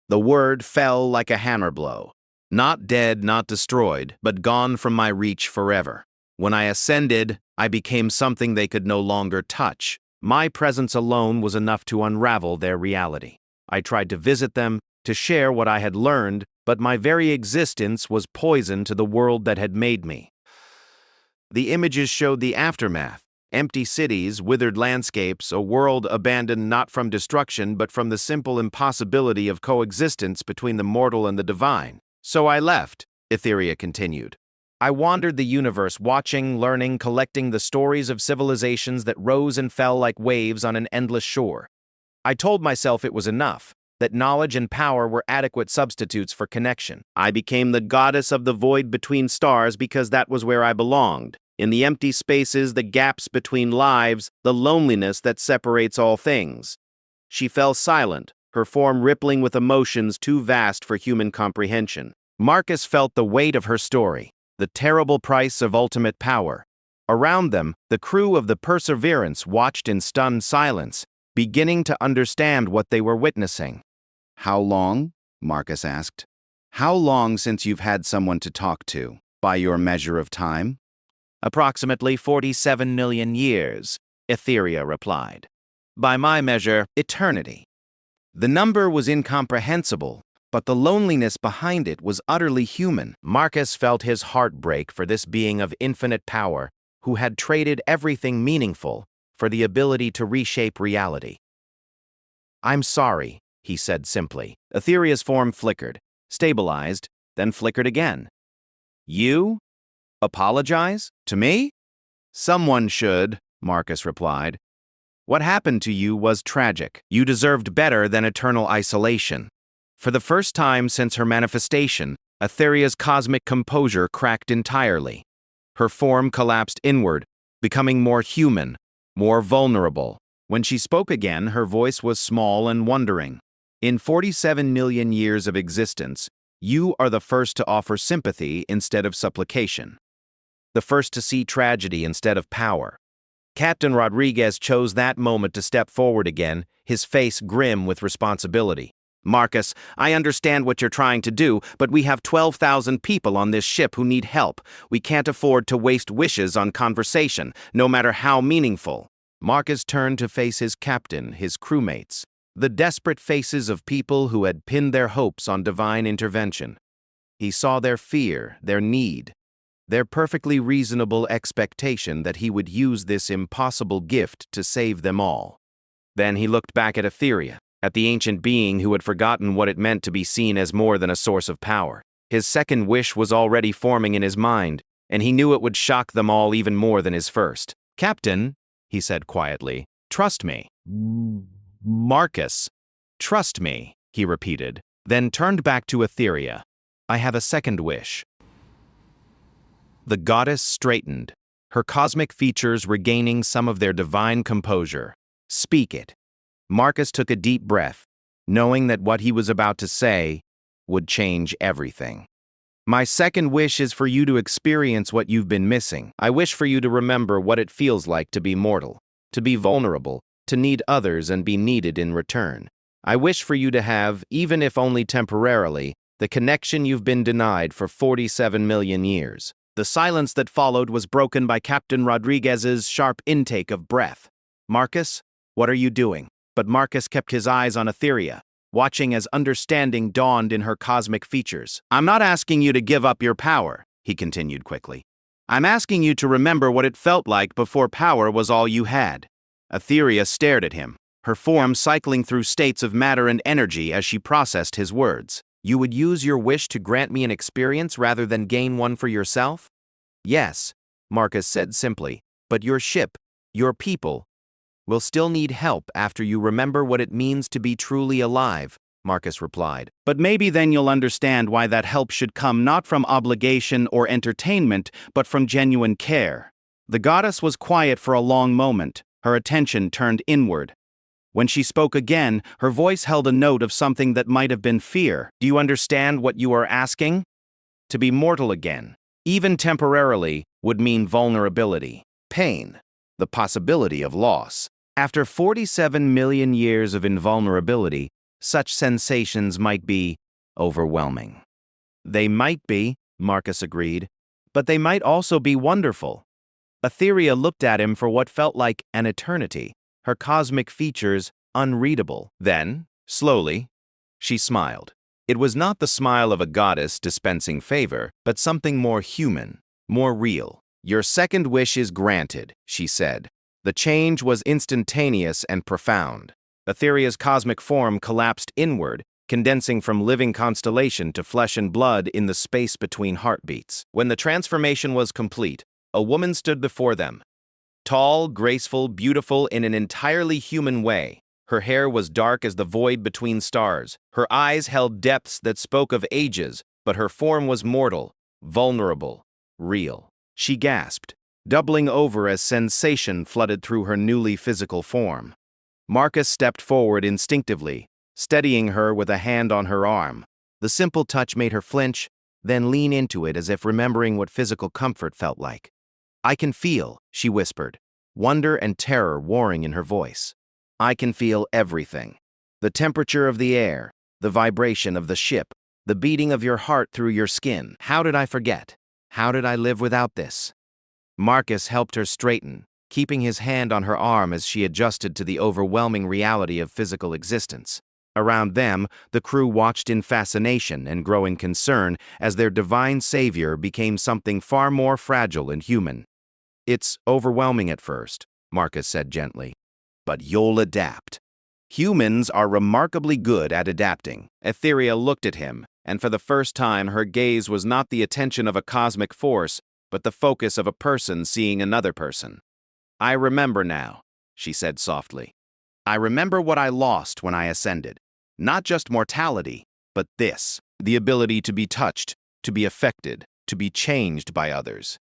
The word fell like a hammer blow. Not dead, not destroyed, but gone from my reach forever. When I ascended, I became something they could no longer touch, My presence alone was enough to unravel their reality. I tried to visit them, to share what I had learned, but my very existence was poison to the world that had made me. The images showed the aftermath: empty cities, withered landscapes, a world abandoned not from destruction but from the simple impossibility of coexistence between the mortal and the divine. So I left, Etheria continued. I wandered the universe, watching, learning, collecting the stories of civilizations that rose and fell like waves on an endless shore. I told myself it was enough, that knowledge and power were adequate substitutes for connection. I became the goddess of the void between stars because that was where I belonged. In the empty spaces, the gaps between lives, the loneliness that separates all things. She fell silent, her form rippling with emotions too vast for human comprehension. Marcus felt the weight of her story, the terrible price of ultimate power. Around them, the crew of the Perseverance watched in stunned silence, beginning to understand what they were witnessing. "How long?" Marcus asked. "How long since you've had someone to talk to, by your measure of time?" "Approximately 47 million years, Etheria replied. "By my measure, eternity." The number was incomprehensible, but the loneliness behind it was utterly human. Marcus felt his heart break for this being of infinite power, who had traded everything meaningful for the ability to reshape reality. "I'm sorry," he said simply. Etheria's form flickered, stabilized, then flickered again. "You? Apologize? To me?" "Someone should," Marcus replied. "What happened to you was tragic. You deserved better than eternal isolation." For the first time since her manifestation, Etheria's cosmic composure cracked entirely. Her form collapsed inward, becoming more human, more vulnerable. When she spoke again, her voice was small and wondering. "In 47 million years of existence, you are the first to offer sympathy instead of supplication. The first to see tragedy instead of power." Captain Rodriguez chose that moment to step forward again, his face grim with responsibility. "Marcus, I understand what you're trying to do, but we have 12,000 people on this ship who need help. We can't afford to waste wishes on conversation, no matter how meaningful." Marcus turned to face his captain, his crewmates, the desperate faces of people who had pinned their hopes on divine intervention. He saw their fear, their need, their perfectly reasonable expectation that he would use this impossible gift to save them all. Then he looked back at Etheria, at the ancient being who had forgotten what it meant to be seen as more than a source of power. His second wish was already forming in his mind, and he knew it would shock them all even more than his first. "Captain," he said quietly, "trust me." "Marcus, trust me," he repeated, then turned back to Etheria. "I have a second wish." The goddess straightened, her cosmic features regaining some of their divine composure. "Speak it." Marcus took a deep breath, knowing that what he was about to say would change everything. "My second wish is for you to experience what you've been missing. I wish for you to remember what it feels like to be mortal, to be vulnerable, to need others and be needed in return. I wish for you to have, even if only temporarily, the connection you've been denied for 47 million years." The silence that followed was broken by Captain Rodriguez's sharp intake of breath. "Marcus, what are you doing?" But Marcus kept his eyes on Etheria, watching as understanding dawned in her cosmic features. "I'm not asking you to give up your power," he continued quickly. "I'm asking you to remember what it felt like before power was all you had." Etheria stared at him, her form cycling through states of matter and energy as she processed his words. "You would use your wish to grant me an experience rather than gain one for yourself?" "Yes," Marcus said simply, "but your ship, your people, will still need help after you remember what it means to be truly alive," Marcus replied. "But maybe then you'll understand why that help should come not from obligation or entertainment, but from genuine care." The goddess was quiet for a long moment, her attention turned inward. When she spoke again, her voice held a note of something that might have been fear. "Do you understand what you are asking? To be mortal again, even temporarily, would mean vulnerability, pain, the possibility of loss. After 47 million years of invulnerability, such sensations might be overwhelming." "They might be," Marcus agreed, "but they might also be wonderful." Etheria looked at him for what felt like an eternity. her cosmic features unreadable. Then, slowly, she smiled. It was not the smile of a goddess dispensing favor, but something more human, more real. "Your second wish is granted," she said. The change was instantaneous and profound. Etheria's cosmic form collapsed inward, condensing from living constellation to flesh and blood in the space between heartbeats. When the transformation was complete, a woman stood before them. Tall, graceful, beautiful in an entirely human way. Her hair was dark as the void between stars. Her eyes held depths that spoke of ages, but her form was mortal, vulnerable, real. She gasped, doubling over as sensation flooded through her newly physical form. Marcus stepped forward instinctively, steadying her with a hand on her arm. The simple touch made her flinch, then lean into it as if remembering what physical comfort felt like. "I can feel," she whispered, wonder and terror warring in her voice. "I can feel everything. The temperature of the air, the vibration of the ship, the beating of your heart through your skin. How did I forget? How did I live without this?" Marcus helped her straighten, keeping his hand on her arm as she adjusted to the overwhelming reality of physical existence. Around them, the crew watched in fascination and growing concern as their divine savior became something far more fragile and human. "It's overwhelming at first," Marcus said gently. "But you'll adapt. Humans are remarkably good at adapting." Etheria looked at him, and for the first time her gaze was not the attention of a cosmic force, but the focus of a person seeing another person. "I remember now," she said softly. "I remember what I lost when I ascended. Not just mortality, but this, the ability to be touched, to be affected, to be changed by others."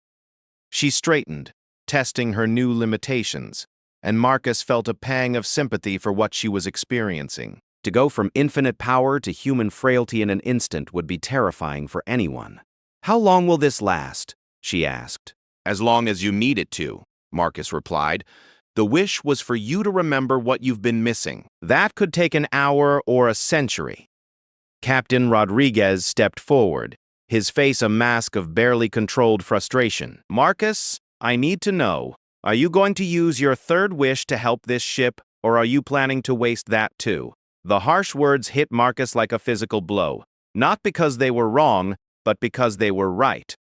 She straightened, testing her new limitations, and Marcus felt a pang of sympathy for what she was experiencing. To go from infinite power to human frailty in an instant would be terrifying for anyone. "How long will this last?" she asked. "As long as you need it to," Marcus replied. "The wish was for you to remember what you've been missing. That could take an hour or a century." Captain Rodriguez stepped forward, his face a mask of barely controlled frustration. "Marcus, I need to know, are you going to use your third wish to help this ship, or are you planning to waste that too?" The harsh words hit Marcus like a physical blow, not because they were wrong, but because they were right.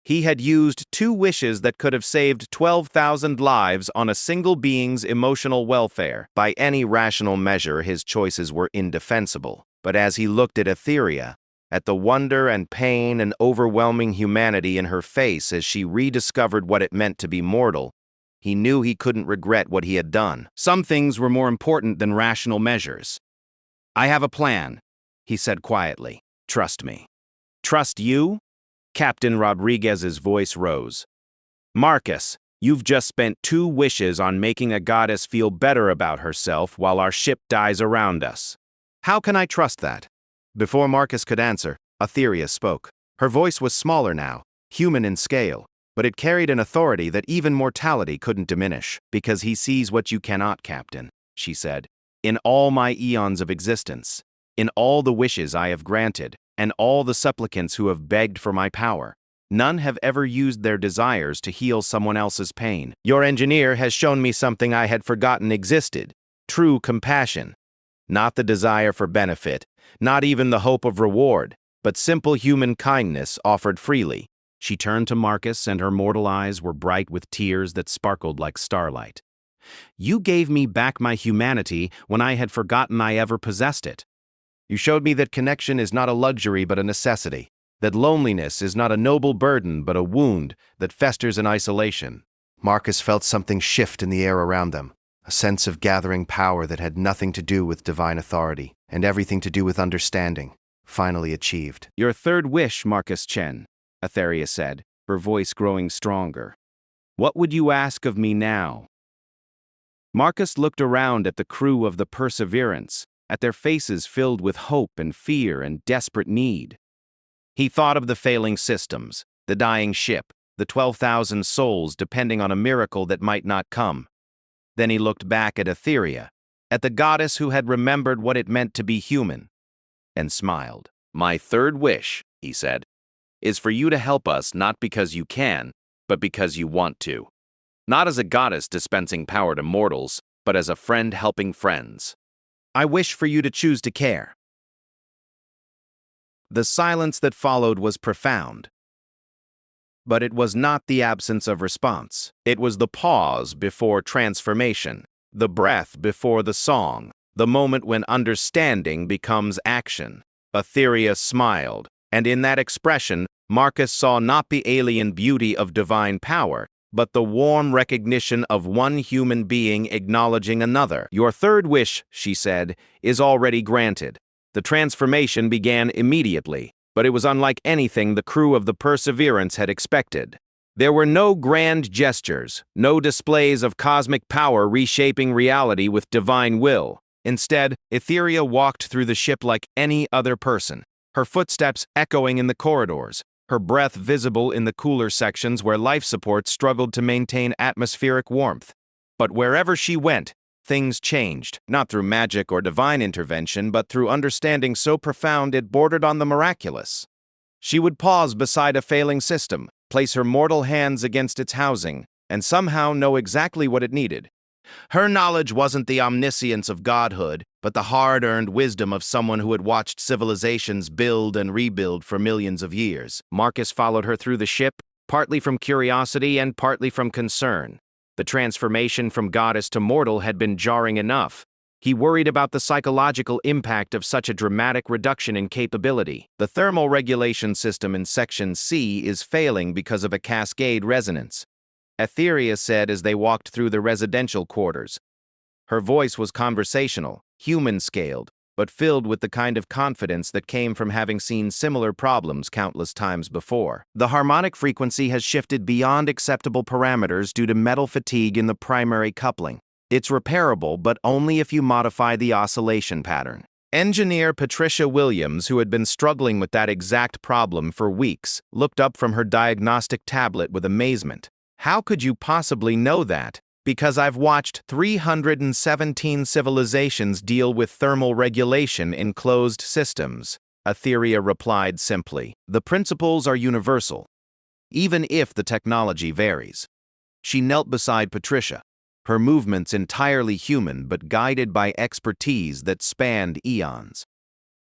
He had used 2 wishes that could have saved 12,000 lives on a single being's emotional welfare. By any rational measure, his choices were indefensible. But as he looked at Etheria, at the wonder and pain and overwhelming humanity in her face as she rediscovered what it meant to be mortal, he knew he couldn't regret what he had done. Some things were more important than rational measures. "I have a plan," he said quietly. "Trust me." "Trust you?" Captain Rodriguez's voice rose. "Marcus, you've just spent 2 wishes on making a goddess feel better about herself while our ship dies around us. How can I trust that?" Before Marcus could answer, Etheria spoke. Her voice was smaller now, human in scale, but it carried an authority that even mortality couldn't diminish. "Because he sees what you cannot, Captain," she said. "In all my eons of existence, in all the wishes I have granted, and all the supplicants who have begged for my power, none have ever used their desires to heal someone else's pain. Your engineer has shown me something I had forgotten existed: true compassion. Not the desire for benefit, not even the hope of reward, but simple human kindness offered freely." She turned to Marcus, and her mortal eyes were bright with tears that sparkled like starlight. "You gave me back my humanity when I had forgotten I ever possessed it. You showed me that connection is not a luxury but a necessity, that loneliness is not a noble burden but a wound that festers in isolation." Marcus felt something shift in the air around them, a sense of gathering power that had nothing to do with divine authority and everything to do with understanding, finally achieved. "Your third wish, Marcus Chen," Etheria said, her voice growing stronger. "What would you ask of me now?" Marcus looked around at the crew of the Perseverance, at their faces filled with hope and fear and desperate need. He thought of the failing systems, the dying ship, the 12,000 souls depending on a miracle that might not come. Then he looked back at Etheria, at the goddess who had remembered what it meant to be human, and smiled. "My third wish," he said, "is for you to help us not because you can, but because you want to. Not as a goddess dispensing power to mortals, but as a friend helping friends. I wish for you to choose to care. The silence that followed was profound. But it was not the absence of response. It was the pause before transformation, the breath before the song, the moment when understanding becomes action. Etheria smiled, and in that expression, Marcus saw not the alien beauty of divine power, but the warm recognition of one human being acknowledging another. Your third wish, she said, is already granted. The transformation began immediately, but it was unlike anything the crew of the Perseverance had expected. There were no grand gestures, no displays of cosmic power reshaping reality with divine will. Instead, Etheria walked through the ship like any other person, her footsteps echoing in the corridors, her breath visible in the cooler sections where life support struggled to maintain atmospheric warmth. But wherever she went, things changed, not through magic or divine intervention, but through understanding so profound it bordered on the miraculous. She would pause beside a failing system, place her mortal hands against its housing, and somehow know exactly what it needed. Her knowledge wasn't the omniscience of godhood, but the hard-earned wisdom of someone who had watched civilizations build and rebuild for millions of years. Marcus followed her through the ship, partly from curiosity and partly from concern. The transformation from goddess to mortal had been jarring enough. He worried about the psychological impact of such a dramatic reduction in capability. The thermal regulation system in Section C is failing because of a cascade resonance, Etheria said as they walked through the residential quarters. Her voice was conversational, human-scaled, but filled with the kind of confidence that came from having seen similar problems countless times before. The harmonic frequency has shifted beyond acceptable parameters due to metal fatigue in the primary coupling. It's repairable, but only if you modify the oscillation pattern. Engineer Patricia Williams, who had been struggling with that exact problem for weeks, looked up from her diagnostic tablet with amazement. How could you possibly know that? Because I've watched 317 civilizations deal with thermal regulation in closed systems, Etheria replied simply. The principles are universal, even if the technology varies. She knelt beside Patricia, her movements entirely human but guided by expertise that spanned eons.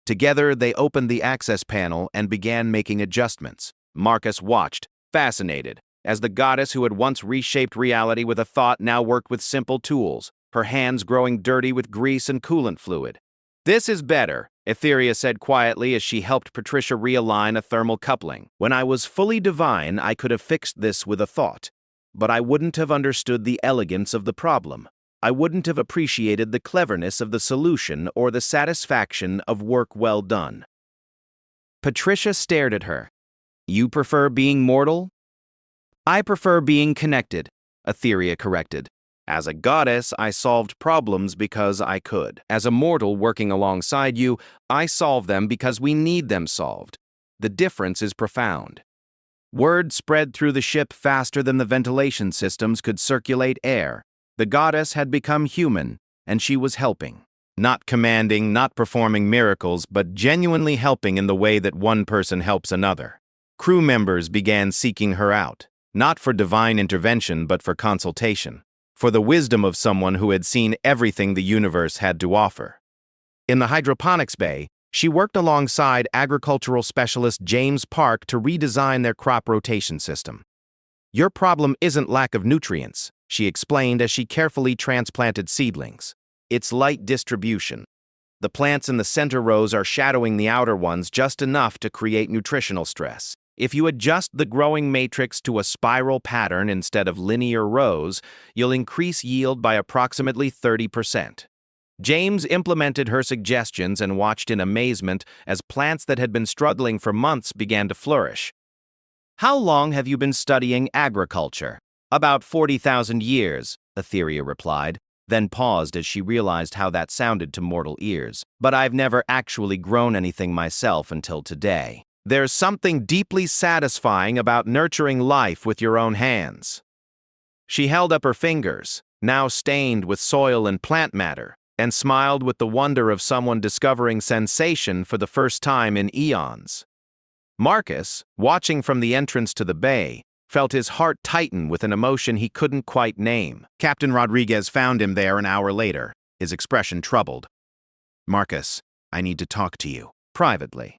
Together, they opened the access panel and began making adjustments. Marcus watched, fascinated, as the goddess who had once reshaped reality with a thought now worked with simple tools, her hands growing dirty with grease and coolant fluid. This is better, Etheria said quietly as she helped Patricia realign a thermal coupling. When I was fully divine, I could have fixed this with a thought. But I wouldn't have understood the elegance of the problem. I wouldn't have appreciated the cleverness of the solution or the satisfaction of work well done. Patricia stared at her. You prefer being mortal? I prefer being connected, Etheria corrected. As a goddess, I solved problems because I could. As a mortal working alongside you, I solve them because we need them solved. The difference is profound. Word spread through the ship faster than the ventilation systems could circulate air. The goddess had become human, and she was helping. Not commanding, not performing miracles, but genuinely helping in the way that one person helps another. Crew members began seeking her out. Not for divine intervention, but for consultation, for the wisdom of someone who had seen everything the universe had to offer. In the hydroponics bay, she worked alongside agricultural specialist James Park to redesign their crop rotation system. Your problem isn't lack of nutrients, she explained as she carefully transplanted seedlings. It's light distribution. The plants in the center rows are shadowing the outer ones just enough to create nutritional stress. If you adjust the growing matrix to a spiral pattern instead of linear rows, you'll increase yield by approximately 30%. James implemented her suggestions and watched in amazement as plants that had been struggling for months began to flourish. How long have you been studying agriculture? About 40,000 years, Etheria replied, then paused as she realized how that sounded to mortal ears. But I've never actually grown anything myself until today. There's something deeply satisfying about nurturing life with your own hands. She held up her fingers, now stained with soil and plant matter, and smiled with the wonder of someone discovering sensation for the first time in eons. Marcus, watching from the entrance to the bay, felt his heart tighten with an emotion he couldn't quite name. Captain Rodriguez found him there an hour later, his expression troubled. "Marcus, I need to talk to you, privately."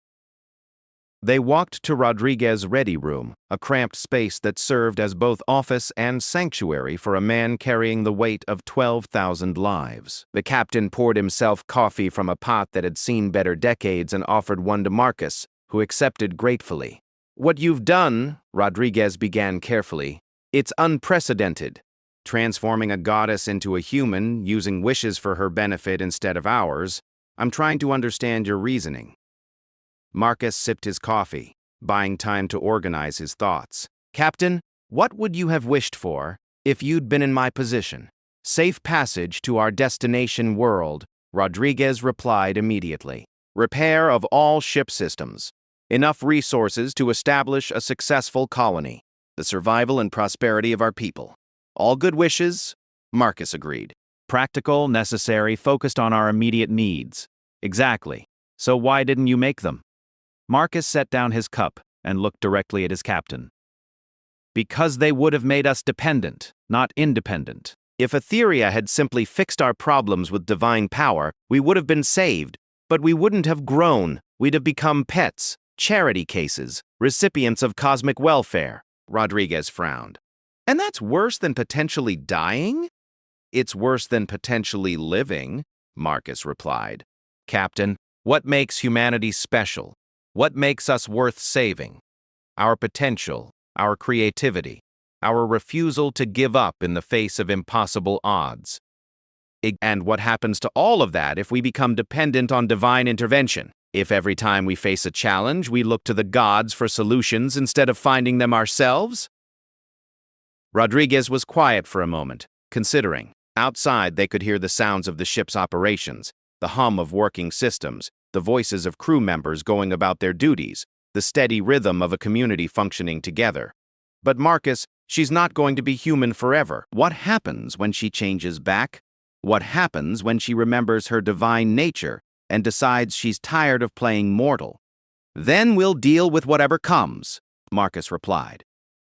They walked to Rodriguez's ready room, a cramped space that served as both office and sanctuary for a man carrying the weight of 12,000 lives. The captain poured himself coffee from a pot that had seen better decades and offered one to Marcus, who accepted gratefully. "What you've done," Rodriguez began carefully, "it's unprecedented. Transforming a goddess into a human, using wishes for her benefit instead of ours. I'm trying to understand your reasoning." Marcus sipped his coffee, buying time to organize his thoughts. "Captain, what would you have wished for if you'd been in my position?" "Safe passage to our destination world," Rodriguez replied immediately. "Repair of all ship systems. Enough resources to establish a successful colony. The survival and prosperity of our people. All good wishes," Marcus agreed. "Practical, necessary, focused on our immediate needs." "Exactly. So why didn't you make them?" Marcus set down his cup and looked directly at his captain. "Because they would have made us dependent, not independent. If Etheria had simply fixed our problems with divine power, we would have been saved, but we wouldn't have grown. We'd have become pets, charity cases, recipients of cosmic welfare." Rodriguez frowned. "And that's worse than potentially dying?" "It's worse than potentially living," Marcus replied. "Captain, what makes humanity special? What makes us worth saving? Our potential, our creativity, our refusal to give up in the face of impossible odds. And what happens to all of that if we become dependent on divine intervention? If every time we face a challenge, we look to the gods for solutions instead of finding them ourselves?" Rodriguez was quiet for a moment, considering. Outside, they could hear the sounds of the ship's operations, the hum of working systems, the voices of crew members going about their duties, the steady rhythm of a community functioning together. "But Marcus, she's not going to be human forever. What happens when she changes back? What happens when she remembers her divine nature and decides she's tired of playing mortal?" "Then we'll deal with whatever comes," Marcus replied.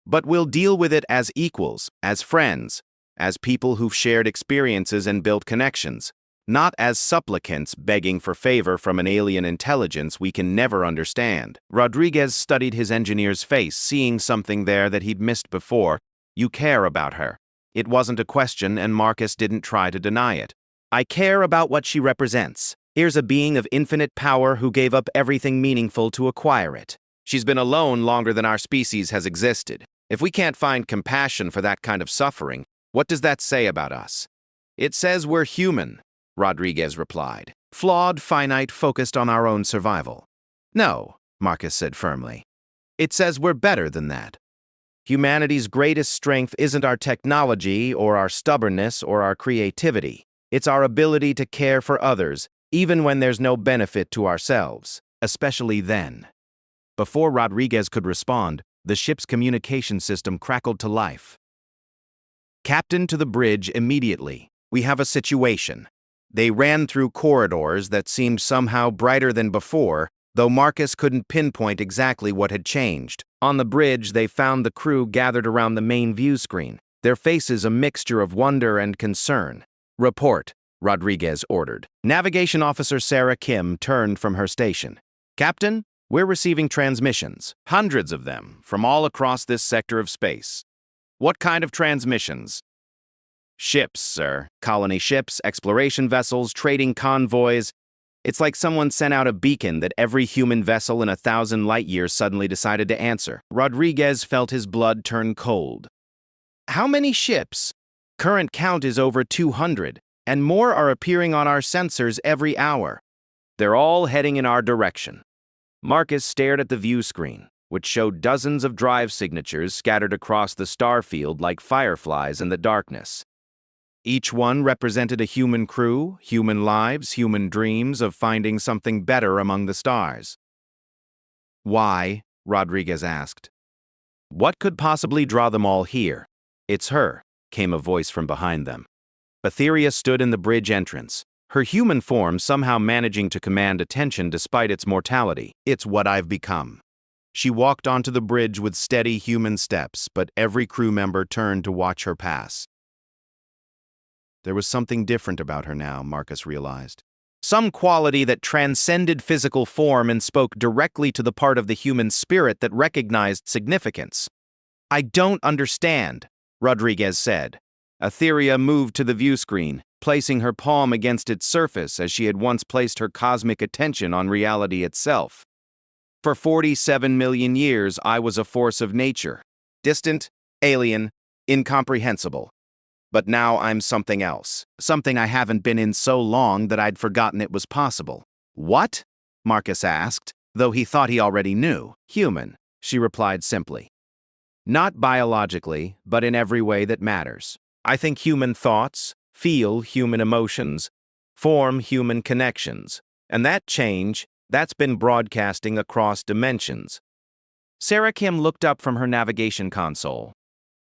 "But we'll deal with it as equals, as friends, as people who've shared experiences and built connections, not as supplicants begging for favor from an alien intelligence we can never understand." Rodriguez studied his engineer's face, seeing something there that he'd missed before. "You care about her." It wasn't a question, and Marcus didn't try to deny it. "I care about what she represents. Here's a being of infinite power who gave up everything meaningful to acquire it. She's been alone longer than our species has existed. If we can't find compassion for that kind of suffering, what does that say about us?" "It says we're human," Rodriguez replied. "Flawed, finite, focused on our own survival." "No," Marcus said firmly. "It says we're better than that. Humanity's greatest strength isn't our technology or our stubbornness or our creativity. It's our ability to care for others, even when there's no benefit to ourselves, especially then." Before Rodriguez could respond, the ship's communication system crackled to life. "Captain, to the bridge immediately. We have a situation." They ran through corridors that seemed somehow brighter than before, though Marcus couldn't pinpoint exactly what had changed. On the bridge, they found the crew gathered around the main view screen, their faces a mixture of wonder and concern. "Report," Rodriguez ordered. Navigation Officer Sarah Kim turned from her station. "Captain, we're receiving transmissions, hundreds of them, from all across this sector of space." "What kind of transmissions?" "Ships, sir. Colony ships, exploration vessels, trading convoys. It's like someone sent out a beacon that every human vessel in 1,000 light-years suddenly decided to answer." Rodriguez felt his blood turn cold. "How many ships?" "Current count is over 200, and more are appearing on our sensors every hour. They're all heading in our direction." Marcus stared at the view screen, which showed dozens of drive signatures scattered across the star field like fireflies in the darkness. Each one represented a human crew, human lives, human dreams of finding something better among the stars. "Why?" Rodriguez asked. "What could possibly draw them all here?" "It's her," came a voice from behind them. Etheria stood in the bridge entrance, her human form somehow managing to command attention despite its mortality. "It's what I've become." She walked onto the bridge with steady human steps, but every crew member turned to watch her pass. There was something different about her now, Marcus realized. Some quality that transcended physical form and spoke directly to the part of the human spirit that recognized significance. "I don't understand," Rodriguez said. Etheria moved to the view screen, placing her palm against its surface as she had once placed her cosmic attention on reality itself. "For 47 million years, I was a force of nature. Distant, alien, incomprehensible. But now I'm something else. Something I haven't been in so long that I'd forgotten it was possible." "What?" Marcus asked, though he thought he already knew. "Human," she replied simply. "Not biologically, but in every way that matters. I think human thoughts, feel human emotions, form human connections. And that change, that's been broadcasting across dimensions." Sarah Kim looked up from her navigation console.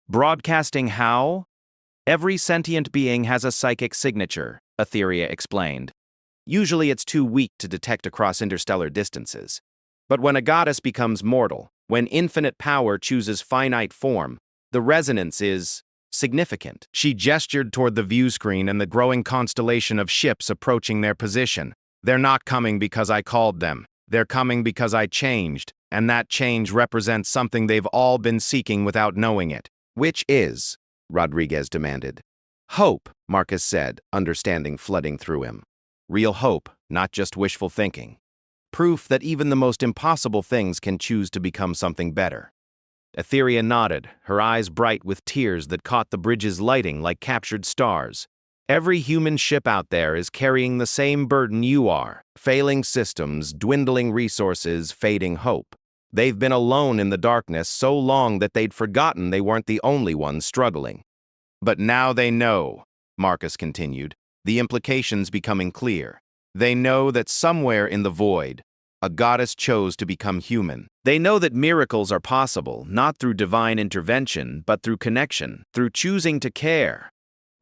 "Broadcasting how?" "Every sentient being has a psychic signature," Etheria explained. "Usually it's too weak to detect across interstellar distances. But when a goddess becomes mortal, when infinite power chooses finite form, the resonance is significant." She gestured toward the view screen and the growing constellation of ships approaching their position. "They're not coming because I called them. They're coming because I changed, and that change represents something they've all been seeking without knowing it." "Which is?" Rodriguez demanded. "Hope," Marcus said, understanding flooding through him. "Real hope, not just wishful thinking. Proof that even the most impossible things can choose to become something better." Etheria nodded, her eyes bright with tears that caught the bridge's lighting like captured stars. "Every human ship out there is carrying the same burden you are. Failing systems, dwindling resources, fading hope. They've been alone in the darkness so long that they'd forgotten they weren't the only ones struggling. But now they know," Marcus continued, the implications becoming clear. "They know that somewhere in the void, a goddess chose to become human. They know that miracles are possible, not through divine intervention, but through connection, through choosing to care."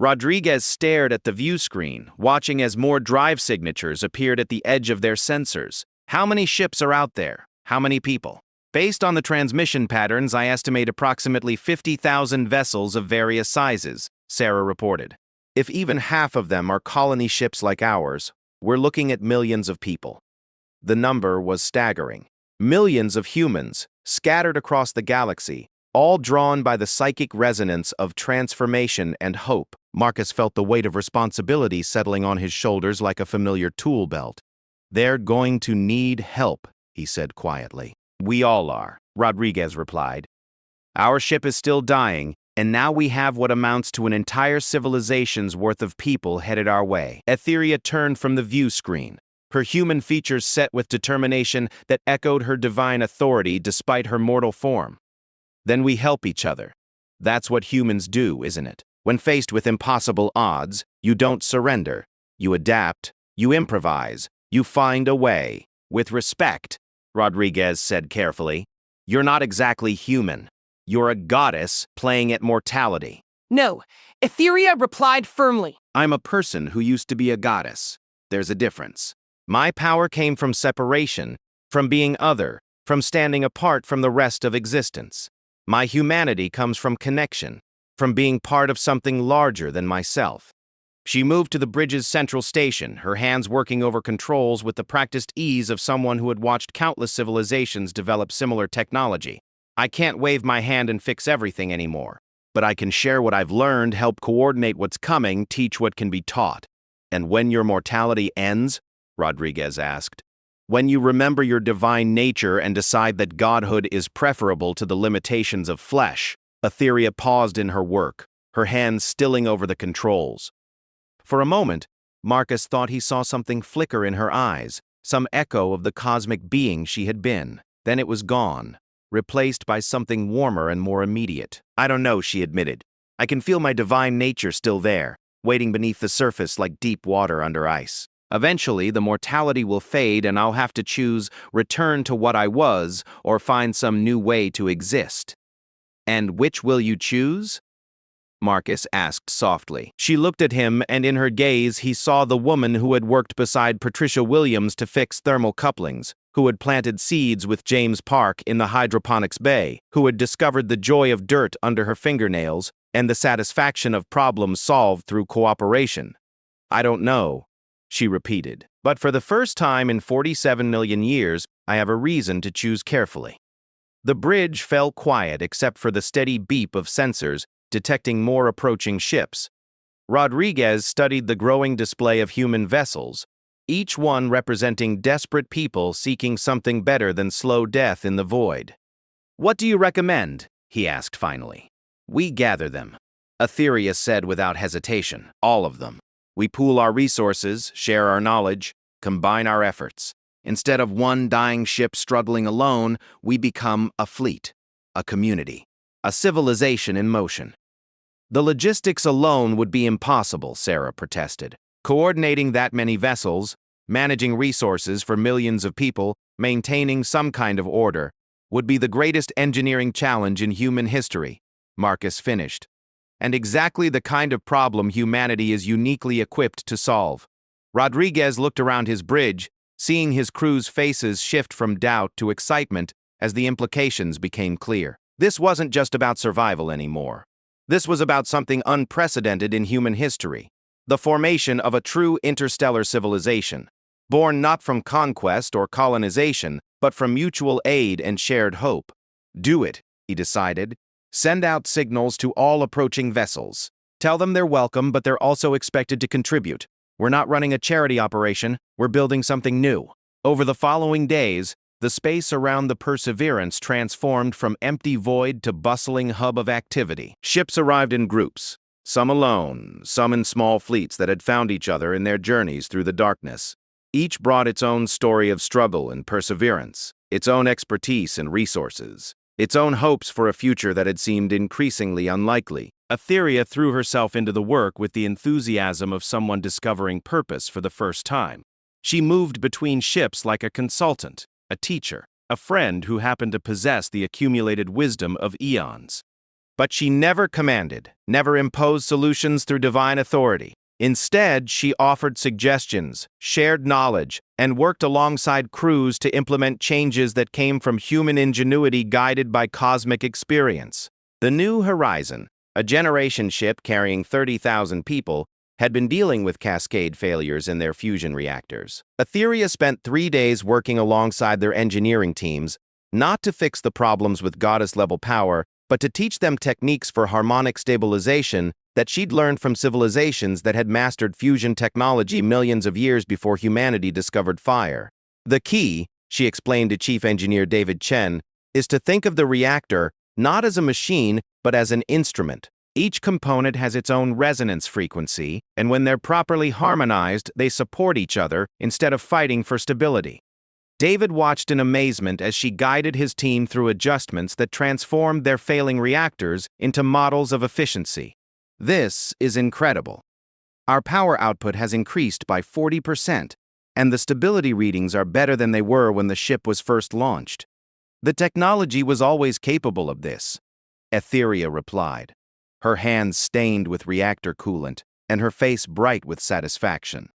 Rodriguez stared at the view screen, watching as more drive signatures appeared at the edge of their sensors. "How many ships are out there? How many people?" "Based on the transmission patterns, I estimate approximately 50,000 vessels of various sizes," Sarah reported. "If even half of them are colony ships like ours, we're looking at millions of people." The number was staggering. Millions of humans, scattered across the galaxy, all drawn by the psychic resonance of transformation and hope. Marcus felt the weight of responsibility settling on his shoulders like a familiar tool belt. "They're going to need help," he said quietly. "We all are," Rodriguez replied. "Our ship is still dying, and now we have what amounts to an entire civilization's worth of people headed our way." Etheria turned from the view screen, her human features set with determination that echoed her divine authority despite her mortal form. "Then we help each other. That's what humans do, isn't it? When faced with impossible odds, you don't surrender. You adapt, you improvise, you find a way. With respect," Rodriguez said carefully, "you're not exactly human. You're a goddess playing at mortality." "No," Etheria replied firmly. "I'm a person who used to be a goddess. There's a difference. My power came from separation, from being other, from standing apart from the rest of existence. My humanity comes from connection, from being part of something larger than myself." She moved to the bridge's central station, her hands working over controls with the practiced ease of someone who had watched countless civilizations develop similar technology. "I can't wave my hand and fix everything anymore, but I can share what I've learned, help coordinate what's coming, teach what can be taught." "And when your mortality ends?" Rodriguez asked. "When you remember your divine nature and decide that godhood is preferable to the limitations of flesh." Etheria paused in her work, her hands stilling over the controls. For a moment, Marcus thought he saw something flicker in her eyes, some echo of the cosmic being she had been. Then it was gone, replaced by something warmer and more immediate. "I don't know," she admitted. "I can feel my divine nature still there, waiting beneath the surface like deep water under ice. Eventually, the mortality will fade and I'll have to choose return to what I was or find some new way to exist." "And which will you choose?" Marcus asked softly. She looked at him, and in her gaze he saw the woman who had worked beside Patricia Williams to fix thermal couplings, who had planted seeds with James Park in the hydroponics bay, who had discovered the joy of dirt under her fingernails and the satisfaction of problems solved through cooperation. I don't know, she repeated, but for the first time in 47 million years, I have a reason to choose carefully. The bridge fell quiet except for the steady beep of sensors detecting more approaching ships. Rodriguez studied the growing display of human vessels, each one representing desperate people seeking something better than slow death in the void. "What do you recommend?" he asked finally. "We gather them," Etheria said without hesitation. "All of them. We pool our resources, share our knowledge, combine our efforts. Instead of one dying ship struggling alone, we become a fleet, a community, a civilization in motion." "The logistics alone would be impossible," Sarah protested. "Coordinating that many vessels, managing resources for millions of people, maintaining some kind of order, would be the greatest engineering challenge in human history," Marcus finished. "And exactly the kind of problem humanity is uniquely equipped to solve." Rodriguez looked around his bridge, seeing his crew's faces shift from doubt to excitement as the implications became clear. This wasn't just about survival anymore. This was about something unprecedented in human history. The formation of a true interstellar civilization, born not from conquest or colonization, but from mutual aid and shared hope. "Do it," he decided. "Send out signals to all approaching vessels. Tell them they're welcome, but they're also expected to contribute. We're not running a charity operation, we're building something new." Over the following days, the space around the Perseverance transformed from empty void to bustling hub of activity. Ships arrived in groups, some alone, some in small fleets that had found each other in their journeys through the darkness. Each brought its own story of struggle and perseverance, its own expertise and resources, its own hopes for a future that had seemed increasingly unlikely. Etheria threw herself into the work with the enthusiasm of someone discovering purpose for the first time. She moved between ships like a consultant, a teacher, a friend who happened to possess the accumulated wisdom of eons. But she never commanded, never imposed solutions through divine authority. Instead, she offered suggestions, shared knowledge, and worked alongside crews to implement changes that came from human ingenuity guided by cosmic experience. The New Horizon, a generation ship carrying 30,000 people, had been dealing with cascade failures in their fusion reactors. Etheria spent 3 days working alongside their engineering teams, not to fix the problems with goddess-level power, but to teach them techniques for harmonic stabilization that she'd learned from civilizations that had mastered fusion technology millions of years before humanity discovered fire. "The key," she explained to Chief Engineer David Chen, "is to think of the reactor not as a machine, but as an instrument. Each component has its own resonance frequency, and when they're properly harmonized, they support each other instead of fighting for stability." David watched in amazement as she guided his team through adjustments that transformed their failing reactors into models of efficiency. "This is incredible. Our power output has increased by 40%, and the stability readings are better than they were when the ship was first launched. The technology was always capable of this," Etheria replied, her hands stained with reactor coolant and her face bright with satisfaction.